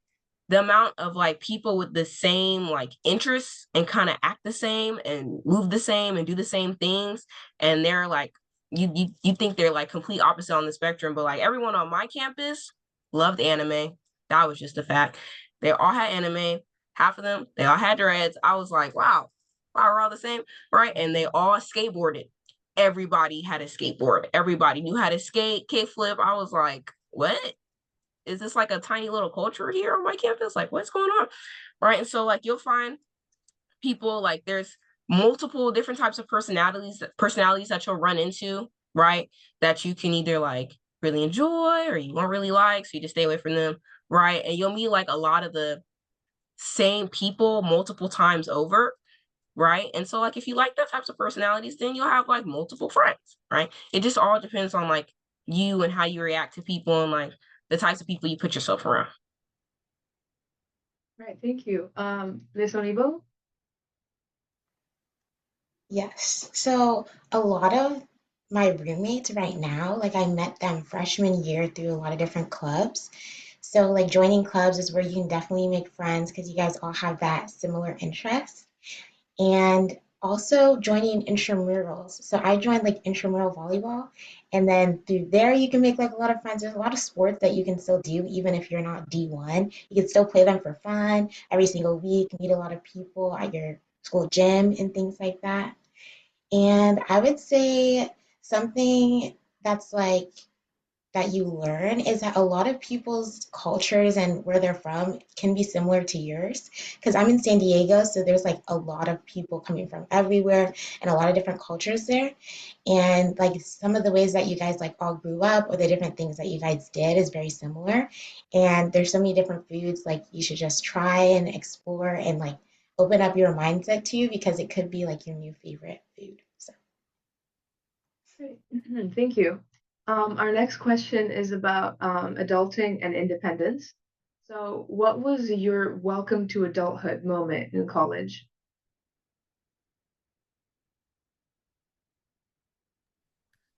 the amount of like people with the same like interests and kind of act the same and move the same and do the same things, and they're like you think they're like complete opposite on the spectrum, but like everyone on my campus loved anime. That was just a fact. They all had anime. Half of them, they all had dreads. I was like, wow, we're all the same, right? And they all skateboarded. Everybody had a skateboard. Everybody knew how to skate, kickflip. I was like, what? Is this like a tiny little culture here on my campus? Like, what's going on? Right. And so like you'll find people like there's multiple different types of personalities that you'll run into, right? That you can either like really enjoy or you won't really like. So you just stay away from them. Right. And you'll meet like a lot of the same people multiple times over. Right. And so like if you like those types of personalities, then you'll have like multiple friends, right? It just all depends on like you and how you react to people and like the types of people you put yourself around. Right, thank you. Miss Onibo? Yes. So a lot of my roommates right now, like I met them freshman year through a lot of different clubs. So like joining clubs is where you can definitely make friends because you guys all have that similar interest. And also joining intramurals. So I joined like intramural volleyball, and then through there you can make like a lot of friends. There's a lot of sports that you can still do even if you're not D1. You can still play them for fun every single week, meet a lot of people at your school gym and things like that. And I would say something that's like that you learn is that a lot of people's cultures and where they're from can be similar to yours. Because I'm in San Diego, so there's like a lot of people coming from everywhere and a lot of different cultures there. And like some of the ways that you guys like all grew up or the different things that you guys did is very similar. And there's so many different foods like you should just try and explore and like open up your mindset to because it could be like your new favorite food. So Great. Thank you. Our next question is about adulting and independence. So, what was your welcome to adulthood moment in college?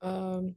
Um,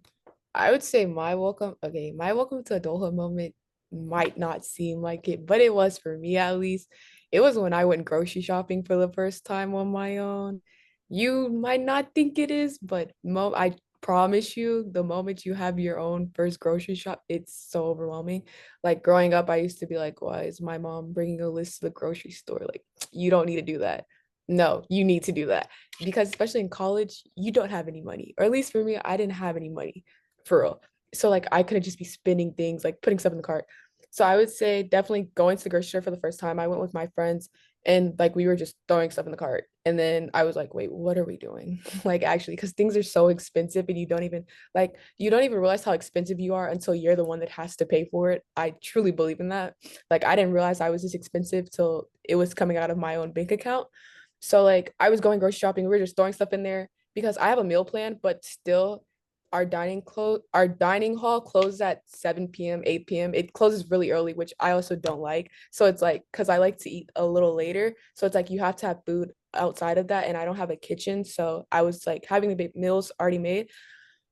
I would say my welcome to adulthood moment might not seem like it, but it was for me at least. It was when I went grocery shopping for the first time on my own. You might not think it is, but I promise you, the moment you have your own first grocery shop, it's so overwhelming. Like growing up, I used to be like, why is my mom bringing a list to the grocery store? Like, you don't need to do that. No, you need to do that because especially in college, you don't have any money. Or at least for me, I didn't have any money for real. So like I couldn't just be spending things like putting stuff in the cart. So I would say definitely going to the grocery store for the first time. I went with my friends and like we were just throwing stuff in the cart. And then I was like, wait, what are we doing? Like actually, because things are so expensive and you don't even realize how expensive you are until you're the one that has to pay for it. I truly believe in that. Like I didn't realize I was this expensive till it was coming out of my own bank account. So like I was going grocery shopping, we were just throwing stuff in there because I have a meal plan, but still our dining hall closes at 7 p.m., 8 p.m. It closes really early, which I also don't like. So it's like because I like to eat a little later. So it's like you have to have food outside of that, and I don't have a kitchen. So I was like having the meals already made.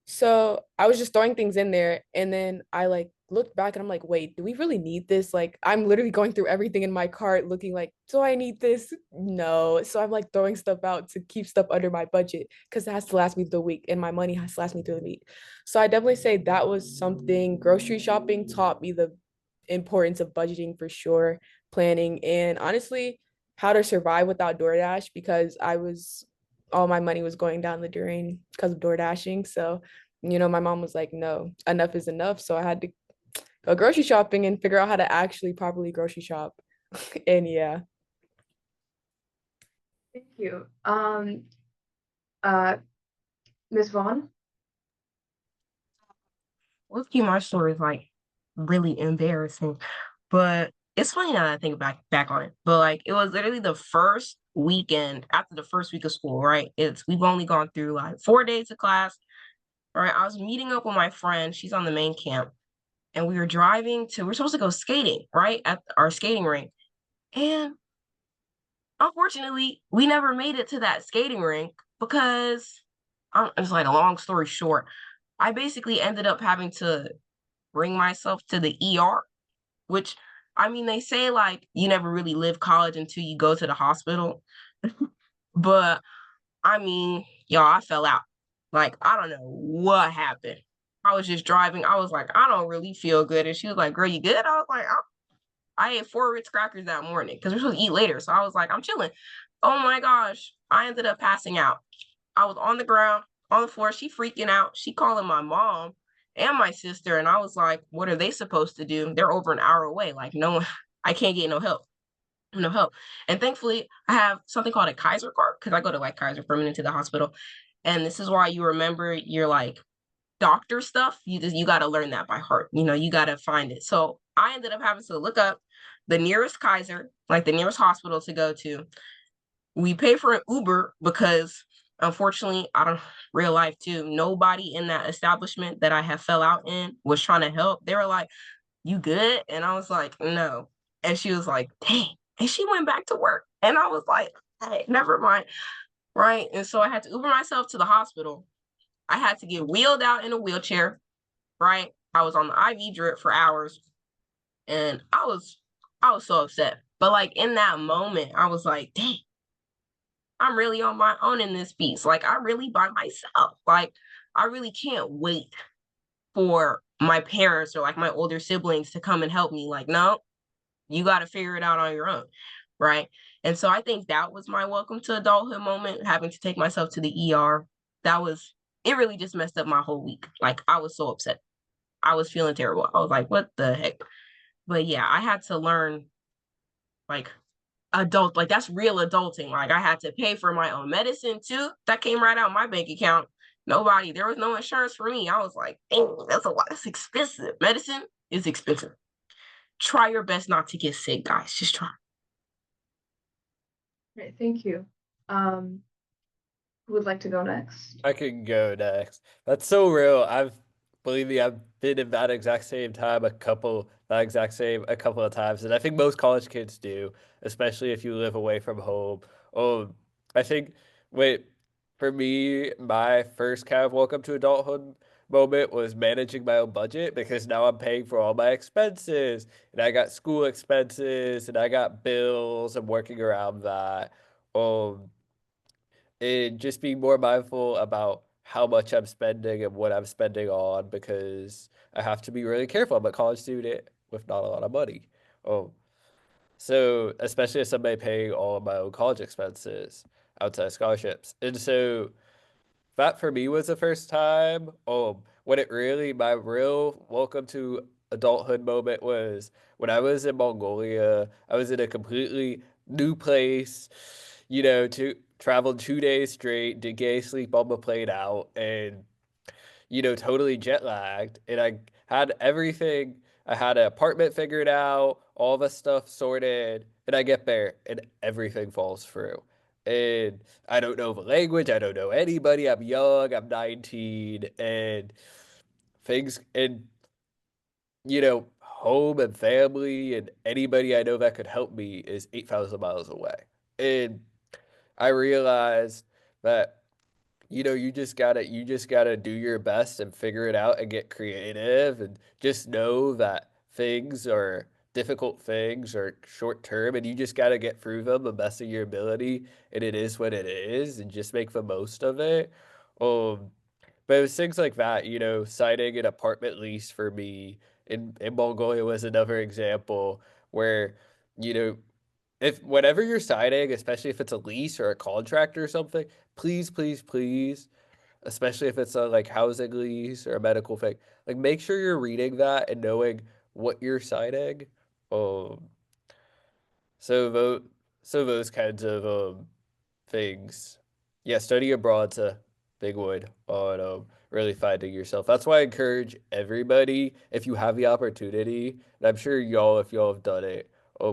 So I was just throwing things in there and then I like looked back and I'm like, wait, do we really need this? Like I'm literally going through everything in my cart looking like, do I need this? No. So I'm like throwing stuff out to keep stuff under my budget because it has to last me through the week and my money has to last me through the week. So I definitely say that was something grocery shopping taught me the importance of budgeting for sure, planning, and honestly, how to survive without DoorDash because I was all my money was going down the drain because of door dashing. So, my mom was like, no, enough is enough. So I had to go grocery shopping and figure out how to actually properly grocery shop. And yeah. Thank you. Uh, Ms. Vaughn? Let's keep my stories like really embarrassing. But it's funny now that I think back on it. But like it was literally the first weekend after the first week of school, right? We've only gone through like 4 days of class. Right. I was meeting up with my friend. She's on the main camp. And we're supposed to go skating, right? At our skating rink. And unfortunately, we never made it to that skating rink because it's like a long story short. I basically ended up having to bring myself to the ER, which I mean, they say like you never really live college until you go to the hospital. But I mean, y'all, I fell out. Like, I don't know what happened. I was just driving. I was like, I don't really feel good. And she was like, girl, you good? I was like, I ate 4 Ritz crackers that morning because we're supposed to eat later. So I was like, I'm chilling. Oh my gosh. I ended up passing out. I was on the ground, on the floor. She freaking out. She calling my mom and my sister. And I was like, what are they supposed to do? They're over an hour away. Like, no one, I can't get no help. No help. And thankfully, I have something called a Kaiser card because I go to like Kaiser for a minute to the hospital. And this is why you remember your like doctor stuff. You got to learn that by heart. You got to find it. So I ended up having to look up the nearest Kaiser, like the nearest hospital to go to. We pay for an Uber because unfortunately, I don't real life too. Nobody in that establishment that I have fell out in was trying to help. They were like, "You good?" And I was like, "No." And she was like, "Dang." And she went back to work. And I was like, hey, never mind. Right. And so I had to Uber myself to the hospital. I had to get wheeled out in a wheelchair. Right. I was on the IV drip for hours. And I was so upset. But like in that moment, I was like, dang, I'm really on my own in this piece. Like I really by myself. Like I really can't wait for my parents or like my older siblings to come and help me. Like, no, you got to figure it out on your own. Right. And so I think that was my welcome to adulthood moment, having to take myself to the ER. It really just messed up my whole week. Like I was so upset. I was feeling terrible. I was like, what the heck? But yeah, I had to learn like like that's real adulting. Like I had to pay for my own medicine too. That came right out of my bank account. There was no insurance for me. I was like, dang, that's a lot. That's expensive. Medicine is expensive. Try your best not to get sick, guys. Just try. Great, thank you. Who would like to go next? I can go next. That's so real. Believe me, I've been in that exact same time a couple of times, and I think most college kids do, especially if you live away from home. Oh, I think, wait, for me, my first kind of welcome to adulthood moment was managing my own budget because now I'm paying for all my expenses and I got school expenses and I got bills. I'm working around that. Um, and just being more mindful about how much I'm spending and what I'm spending on because I have to be really careful. I'm a college student with not a lot of money. Um, so especially as somebody paying all of my own college expenses outside scholarships. And so that for me was the first time. When it really, my real welcome to adulthood moment was when I was in Mongolia. I was in a completely new place, to traveled 2 days straight, did gay sleep on the plane out, and totally jet lagged. And I had everything. I had an apartment figured out, all the stuff sorted, and I get there and everything falls through. And I don't know the language. I don't know anybody. I'm young. I'm 19, and and home and family and anybody I know that could help me is 8,000 miles away. And I realized that you just gotta do your best and figure it out and get creative and just know that things are difficult things are short term and you just gotta get through them the best of your ability and it is what it is and just make the most of it. Um but it was things like that, signing an apartment lease for me in Mongolia was another example where, you know, if whatever you're signing, especially if it's a lease or a contract or something, please, please, please, especially if it's a like housing lease or a medical thing, like make sure you're reading that and knowing what you're signing. Um, so those kinds of things. Yeah, study abroad's a big one on really finding yourself. That's why I encourage everybody, if you have the opportunity, and I'm sure y'all, if y'all have done it,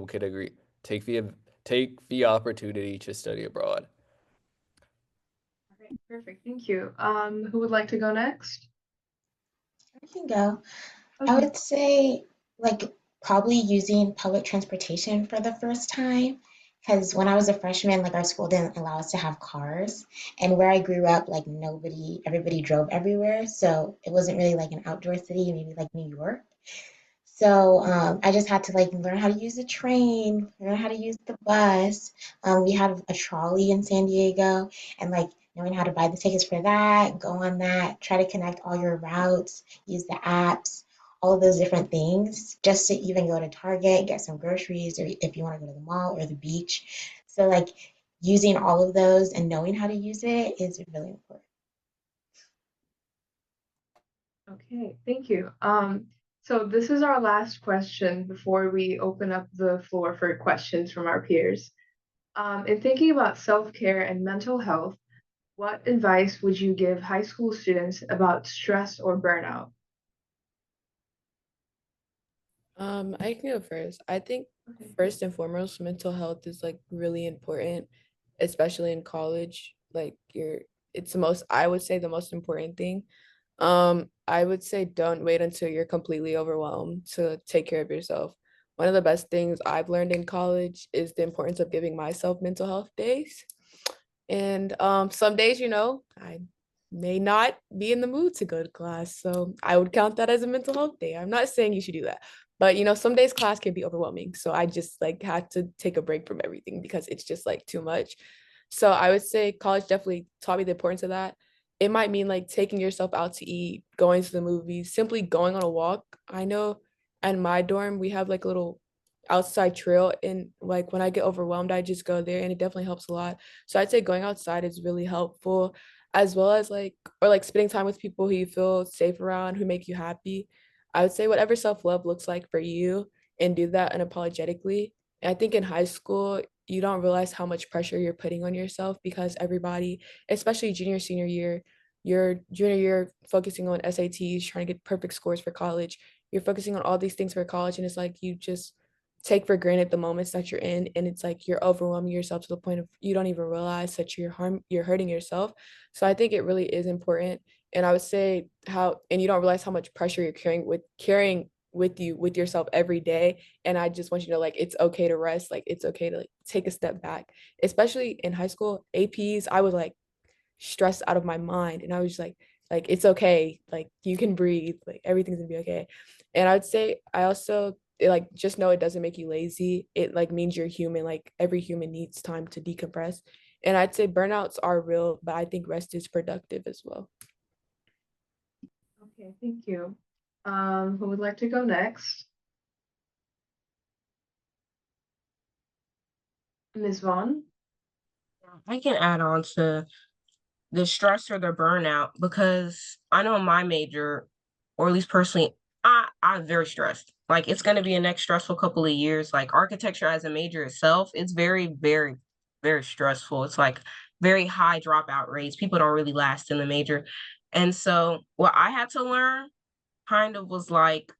can agree. Take the take the opportunity to study abroad. All right, perfect. Thank you. Who would like to go next? I can go. I Okay. would say, like, probably using public transportation for the first time. Because when I was a freshman, like, our school didn't allow us to have cars. And where I grew up, like, everybody drove everywhere. So it wasn't really like an outdoor city, maybe like New York. So I just had to like learn how to use the train, learn how to use the bus. We had a trolley in San Diego, and like knowing how to buy the tickets for that, go on that, try to connect all your routes, use the apps, all of those different things, just to even go to Target, get some groceries, or if you want to go to the mall or the beach. So like using all of those and knowing how to use it is really important. Okay, thank you. So this is our last question before we open up the floor for questions from our peers. In thinking about self-care and mental health, what advice would you give high school students about stress or burnout? I can go first. I think Okay. first and foremost, mental health is like really important, especially in college. Like it's the most, I would say the most important thing. I would say don't wait until you're completely overwhelmed to take care of yourself. One of the best things I've learned in college is the importance of giving myself mental health days. And some days, I may not be in the mood to go to class. So I would count that as a mental health day. I'm not saying you should do that. But some days class can be overwhelming. So I just like had to take a break from everything because it's just like too much. So I would say college definitely taught me the importance of that. It might mean like taking yourself out to eat, going to the movies, simply going on a walk. I know in my dorm we have like a little outside trail, and like when I get overwhelmed, I just go there and it definitely helps a lot. So I'd say going outside is really helpful, as well as like or like spending time with people who you feel safe around, who make you happy. I would say whatever self-love looks like for you, and do that unapologetically. And I think in high school, you don't realize how much pressure you're putting on yourself because everybody, especially junior, senior year, your junior year focusing on SATs, trying to get perfect scores for college. You're focusing on all these things for college, and it's like you just take for granted the moments that you're in, and it's like you're overwhelming yourself to the point of you don't even realize that you're hurting yourself. So I think it really is important. And I would say and you don't realize how much pressure you're carrying with you with yourself every day. And I just want you to know, like, it's okay to rest, like it's okay to like take a step back, especially in high school. APs, I was like stressed out of my mind, and I was just like like it's okay, like you can breathe, like everything's gonna be okay. And I'd say I also like just know it doesn't make you lazy. It like means you're human. Like every human needs time to decompress. And I'd say burnouts are real, but I think rest is productive as well. Okay, thank you. Who would like to go next? Ms. Vaughn? I can add on to the stress or the burnout because I know in my major, or at least personally, I'm very stressed. Like it's gonna be a next stressful couple of years. Like architecture as a major itself, it's very, very, very stressful. It's like very high dropout rates. People don't really last in the major. And so what I had to learn kind of was like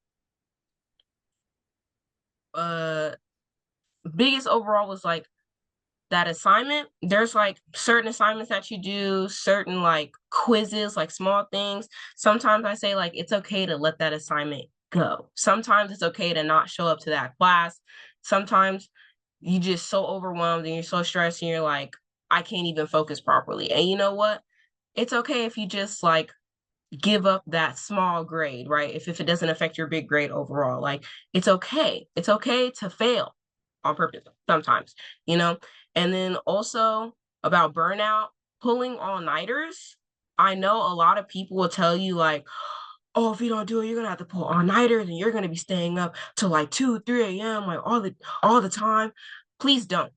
uh biggest overall was like that assignment, there's like certain assignments that you do, certain like quizzes, like small things. Sometimes I say like it's okay to let that assignment go. Sometimes it's okay to not show up to that class. Sometimes you just so overwhelmed and you're so stressed and you're like, I can't even focus properly. And you know what? It's okay if you just like give up that small grade, right? If it doesn't affect your big grade overall, like it's okay. It's okay to fail on purpose sometimes, you know? And then also about burnout, pulling all-nighters. I know a lot of people will tell you like, oh, if you don't do it, you're gonna have to pull all-nighters and you're gonna be staying up till like 2, 3 a.m. like all the time. Please don't.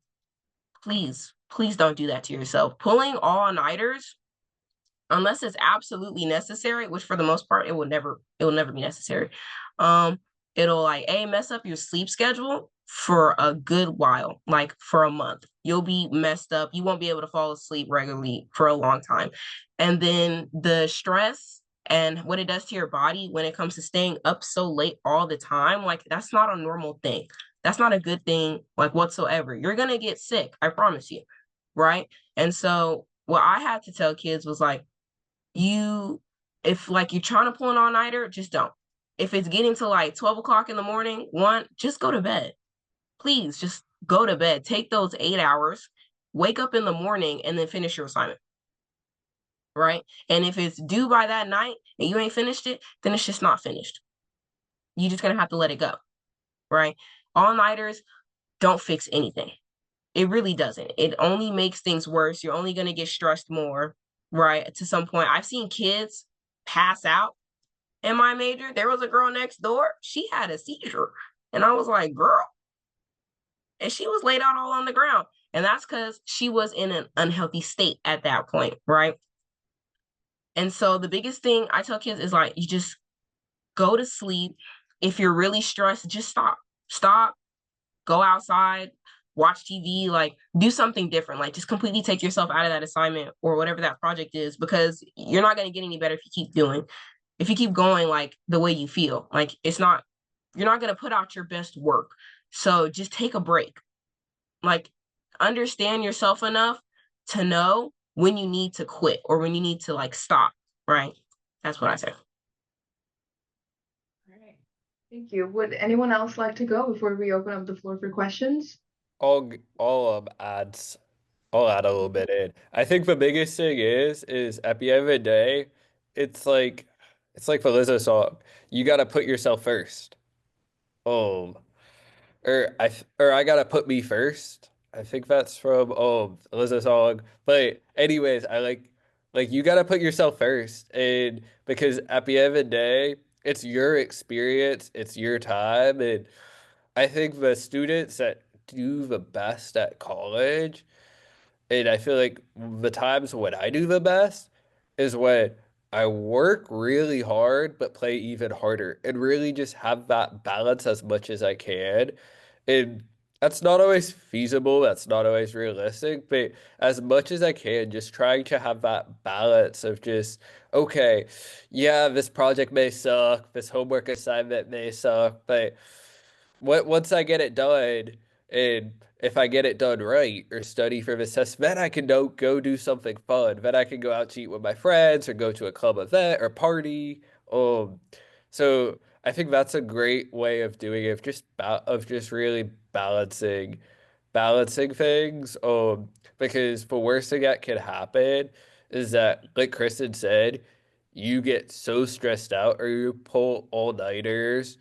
Please don't do that to yourself. Pulling all-nighters unless it's absolutely necessary, which for the most part it will never be necessary. Um, it'll like mess up your sleep schedule for a good while, like for a month. You'll be messed up. You won't be able to fall asleep regularly for a long time. And then the stress and what it does to your body when it comes to staying up so late all the time, like that's not a normal thing. That's not a good thing, like whatsoever. You're gonna get sick, I promise you. Right. And so what I had to tell kids was like, you if like you're trying to pull an all-nighter, just don't. If it's getting to like 12 o'clock in the morning, one, just go to bed. Please just go to bed. Take those 8 hours, wake up in the morning, and then finish your assignment. Right. And if it's due by that night and you ain't finished it, then it's just not finished. You're just gonna have to let it go. Right. All-nighters don't fix anything. It really doesn't. It only makes things worse. You're only going to get stressed more, right? To some point, I've seen kids pass out in my major. There was a girl next door. She had a seizure. And I was like, girl. And she was laid out all on the ground. And that's because she was in an unhealthy state at that point, right? And so the biggest thing I tell kids is like, you just go to sleep. If you're really stressed, just stop. Stop, go outside, watch TV, like do something different. Like just completely take yourself out of that assignment or whatever that project is, because you're not going to get any better if you keep going like the way you feel. Like you're not going to put out your best work. So just take a break. Like understand yourself enough to know when you need to quit or when you need to like stop, right? That's what I say. All right. Thank you. Would anyone else like to go before we open up the floor for questions? All adds I'll add a little bit in. I think the biggest thing is at the end of the day, it's like it's like the Lizzo song. You gotta put yourself first. Um, or I gotta put me first. I think that's from Lizzo song. But anyways, I like you gotta put yourself first, and because at the end of the day, it's your experience, it's your time, and I think the students that do the best at college. And I feel like the times when I do the best is when I work really hard, but play even harder and really just have that balance as much as I can. And that's not always feasible, that's not always realistic, but as much as I can, just trying to have that balance of just, okay, yeah, this project may suck, this homework assignment may suck, but once I get it done, and if I get it done right or study for this test, then I can go do something fun. Then I can go out to eat with my friends or go to a club event or party. So I think that's a great way of doing it, of just really balancing things. Because the worst thing that could happen is that, like Kristen said, you get so stressed out or you pull all-nighters,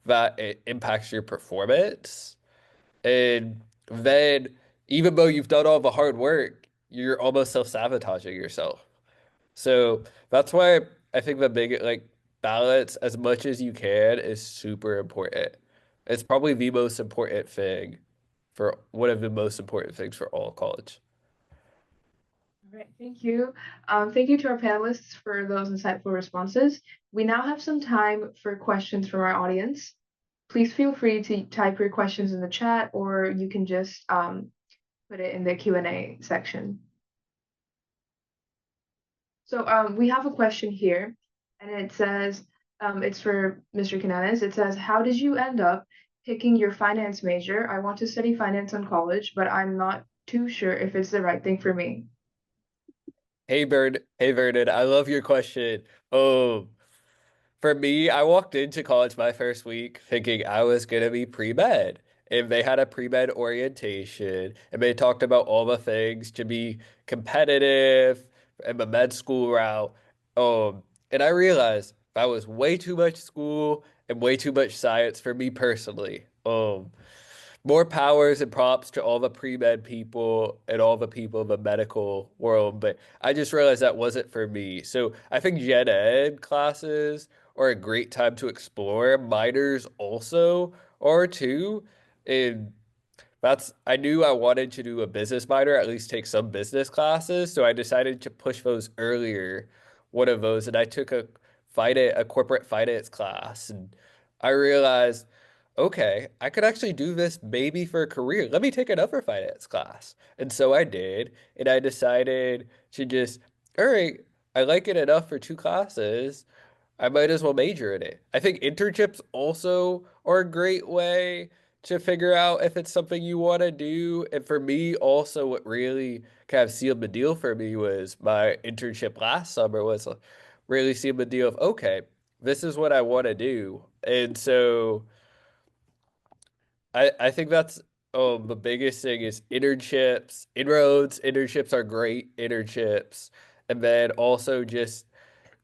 that it impacts your performance. And then even though you've done all the hard work, you're almost self-sabotaging yourself. So that's why I think the big like balance as much as you can is super important. It's probably the most important thing for one of the most important things for all college. All right, thank you. Thank you to our panelists for those insightful responses. We now have some time for questions from our audience. Please feel free to type your questions in the chat, or you can just put it in the Q&A section. So we have a question here, and it says, it's for Mr. Canales. It says, how did you end up picking your finance major? I want to study finance in college, but I'm not too sure if it's the right thing for me. Hey Vernon, I love your question. For me, I walked into college my first week thinking I was gonna be pre-med. And they had a pre-med orientation and they talked about all the things to be competitive and the med school route. And I realized that was way too much school and way too much science for me personally. More powers and props to all the pre-med people and all the people in the medical world, but I just realized that wasn't for me. So I think gen ed classes are a great time to explore. Minors also are too. And I knew I wanted to do a business minor, at least take some business classes. So I decided to push those earlier, one of those, and I took a corporate finance class. And I realized, okay, I could actually do this maybe for a career. Let me take another finance class. And so I did, and I decided to just, all right, I like it enough for two classes. I might as well major in it. I think internships also are a great way to figure out if it's something you want to do. And for me, also, what really kind of sealed the deal for me was my internship last summer was really sealed the deal of, okay, this is what I want to do. And so I think that's the biggest thing is internships, inroads. Internships are great internships. And then also just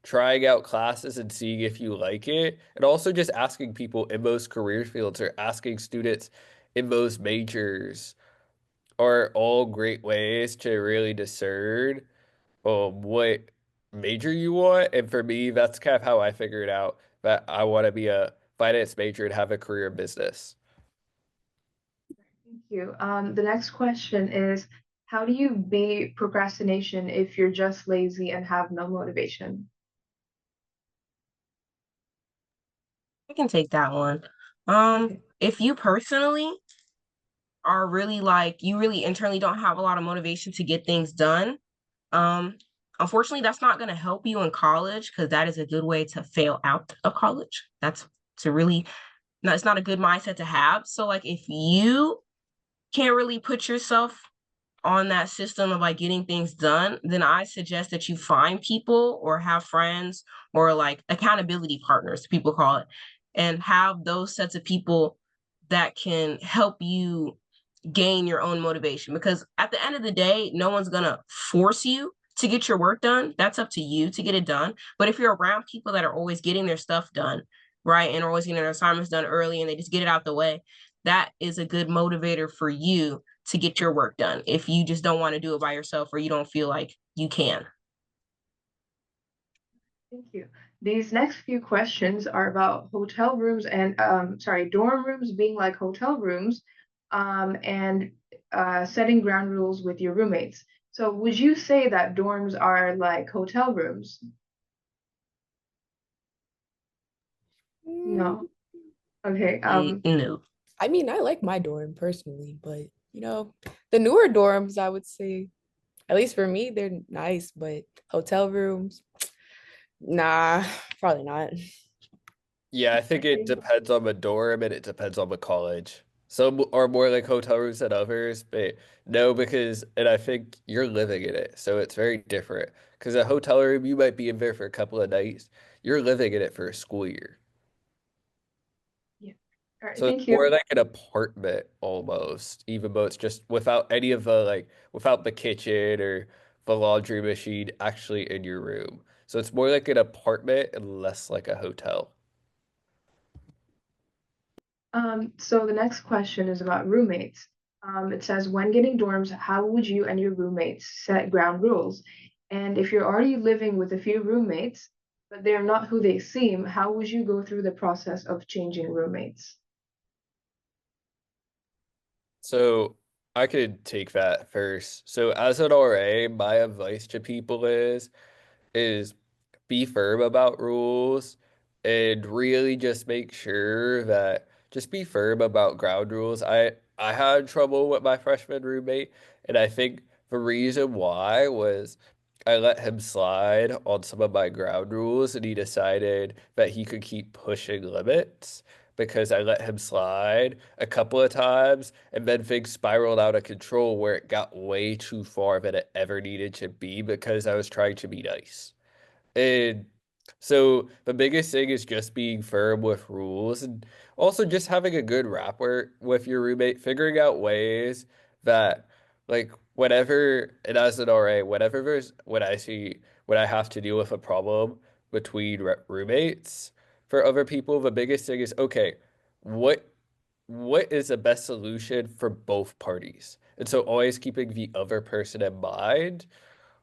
trying out classes and seeing if you like it, and also just asking people in those career fields or asking students in those majors are all great ways to really discern what major you want. And for me, that's kind of how I figured out that I want to be a finance major and have a career in business. Thank you. The next question is, how do you beat procrastination if you're just lazy and have no motivation? I can take that one. If you personally are really like you really internally don't have a lot of motivation to get things done, um, unfortunately, that's not going to help you in college because that is a good way to fail out of college. That's to really, no, it's not a good mindset to have. So, like, if you can't really put yourself on that system of like getting things done, then I suggest that you find people or have friends or like accountability partners, people call it, and have those sets of people that can help you gain your own motivation. Because at the end of the day, no one's gonna force you to get your work done. That's up to you to get it done. But if you're around people that are always getting their stuff done, right, and are always getting their assignments done early and they just get it out the way, that is a good motivator for you to get your work done if you just don't want to do it by yourself or you don't feel like you can. Thank you. These next few questions are about hotel rooms and dorm rooms being like hotel rooms, and setting ground rules with your roommates. So would you say that dorms are like hotel rooms? No. Okay. No. I mean, I like my dorm personally, but the newer dorms, I would say, at least for me, they're nice, but hotel rooms, nah, probably not. Yeah, I think it depends on the dorm and it depends on the college. Some are more like hotel rooms than others, but no, and I think you're living in it, so it's very different. Because a hotel room, you might be in there for a couple of nights. You're living in it for a school year. Yeah. All right. So it's Thank more you. like an apartment almost, even though it's just without without the kitchen or the laundry machine actually in your room. So it's more like an apartment and less like a hotel. So the next question is about roommates. It says, when getting dorms, how would you and your roommates set ground rules? And if you're already living with a few roommates, but they're not who they seem, how would you go through the process of changing roommates? So I could take that first. So as an RA, my advice to people is be firm about rules and really just make sure that just be firm about ground rules. I had trouble with my freshman roommate, and I think the reason why was I let him slide on some of my ground rules, and he decided that he could keep pushing limits because I let him slide a couple of times, and then things spiraled out of control where it got way too far than it ever needed to be because I was trying to be nice. And so the biggest thing is just being firm with rules and also just having a good rapport with your roommate, figuring out ways that like whatever and as an RA, whatever there's when I have to deal with a problem between roommates for other people, the biggest thing is okay, what what is the best solution for both parties? And so always keeping the other person in mind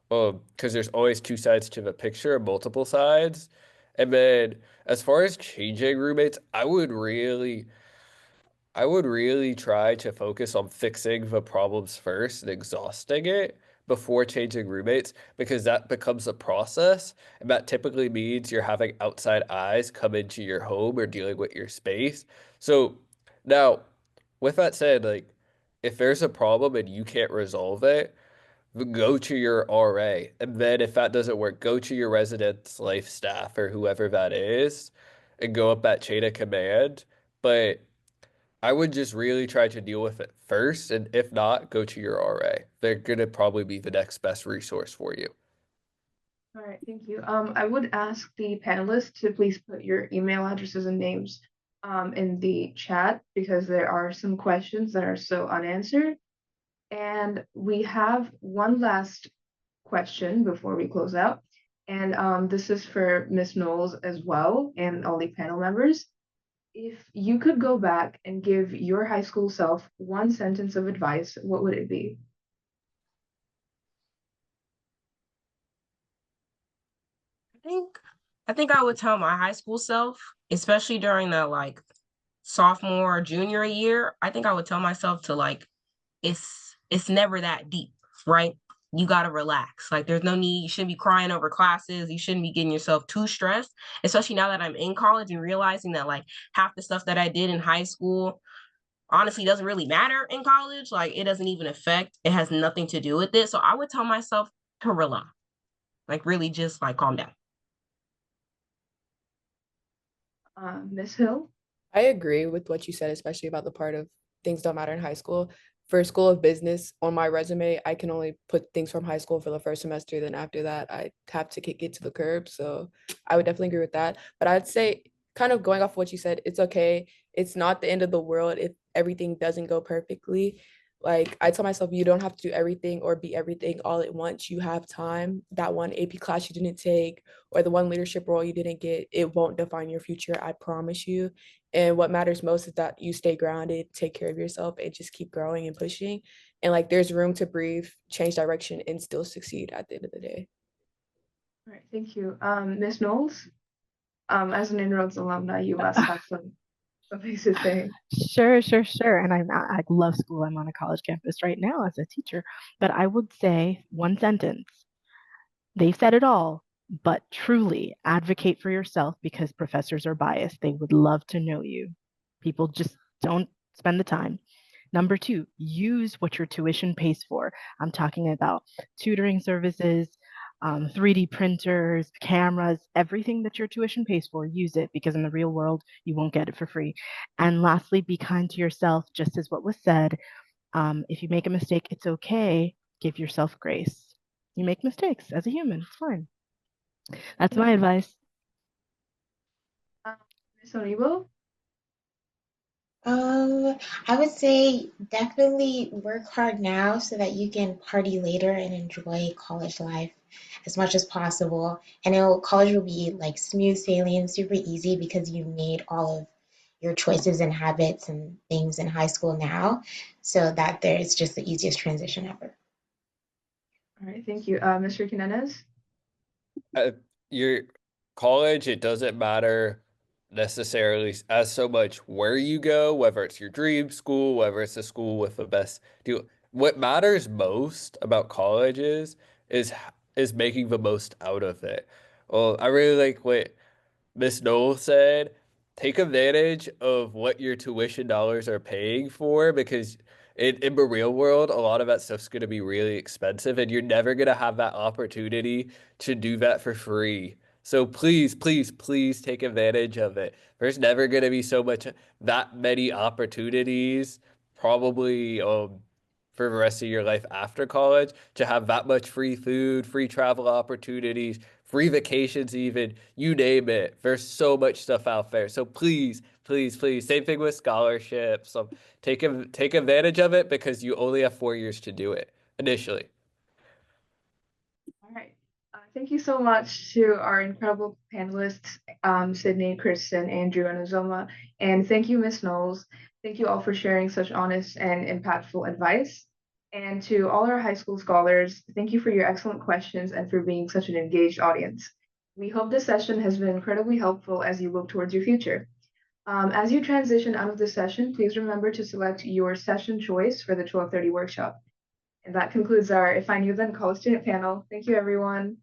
because there's always two sides to the picture, multiple sides. And then as far as changing roommates, I would really try to focus on fixing the problems first and exhausting it before changing roommates because that becomes a process. And that typically means you're having outside eyes come into your home or dealing with your space. So now, with that said, like if there's a problem and you can't resolve it, go to your RA. And then if that doesn't work, go to your residence life staff or whoever that is and go up that chain of command. But I would just really try to deal with it first. And if not, go to your RA. They're going to probably be the next best resource for you. All right, thank you. I would ask the panelists to please put your email addresses and names in the chat because there are some questions that are still unanswered. And we have one last question before we close out. And this is for Miss Knowles as well and all the panel members. If you could go back and give your high school self one sentence of advice, what would it be? I think I think I would tell my high school self, especially during that like sophomore or junior year, I think I would tell myself to like it's never that deep, right? You got to relax. Like there's no need, you shouldn't be crying over classes, you shouldn't be getting yourself too stressed, especially now that I'm in college and realizing that like half the stuff that I did in high school honestly doesn't really matter in college. Like it doesn't even affect, it has nothing to do with it. So I would tell myself to relax. Like really just like calm down. Miss Hill? I agree with what you said, especially about the part of things don't matter in high school. For School of Business, on my resume, I can only put things from high school for the first semester. Then after that, I have to kick it to the curb. So I would definitely agree with that. But I'd say, kind of going off what you said, it's okay. It's not the end of the world if everything doesn't go perfectly. Like I tell myself, you don't have to do everything or be everything all at once. You have time. That one AP class you didn't take or the one leadership role you didn't get, it won't define your future. I promise you. And what matters most is that you stay grounded, take care of yourself, and just keep growing and pushing. And like there's room to breathe, change direction, and still succeed at the end of the day. All right, thank you. Miss Knowles, as an INROADS alumni, you must have some things to say. Sure. And I love school. I'm on a college campus right now as a teacher. But I would say one sentence. They've said it all, but truly advocate for yourself because professors are biased. They would love to know you. People just don't spend the time. Number two, use what your tuition pays for. I'm talking about tutoring services, 3D printers, cameras, everything that your tuition pays for, use it because in the real world, you won't get it for free. And lastly, be kind to yourself, just as what was said. If you make a mistake, it's okay. Give yourself grace. You make mistakes as a human, it's fine. That's my advice. Miss Onibo? I would say definitely work hard now so that you can party later and enjoy college life. as much as possible. And college will be like smooth sailing, super easy because you made all of your choices and habits and things in high school now, so that it's just the easiest transition ever. All right, thank you. Mr. Quinones? Your college, it doesn't matter necessarily as so much where you go, whether it's your dream school, whether it's a school with the best deal. What matters most about college is making the most out of it. Well, I really like what Miss Noel said, take advantage of what your tuition dollars are paying for because in the real world, a lot of that stuff's going to be really expensive and you're never going to have that opportunity to do that for free. So please, please, please take advantage of it. There's never going to be that many opportunities, probably for the rest of your life after college, to have that much free food, free travel opportunities, free vacations, even you name it. There's so much stuff out there. So please, please, please. Same thing with scholarships. Take advantage of it because you only have 4 years to do it initially. All right. Thank you so much to our incredible panelists, Sydney, Kristen, Andrew, and Azoma. And thank you, Miss Knowles. Thank you all for sharing such honest and impactful advice. And to all our high school scholars, thank you for your excellent questions and for being such an engaged audience. We hope this session has been incredibly helpful as you look towards your future. As you transition out of the session, please remember to select your session choice for the 12:30 workshop. And that concludes our If I Knew Then College Student panel. Thank you, everyone.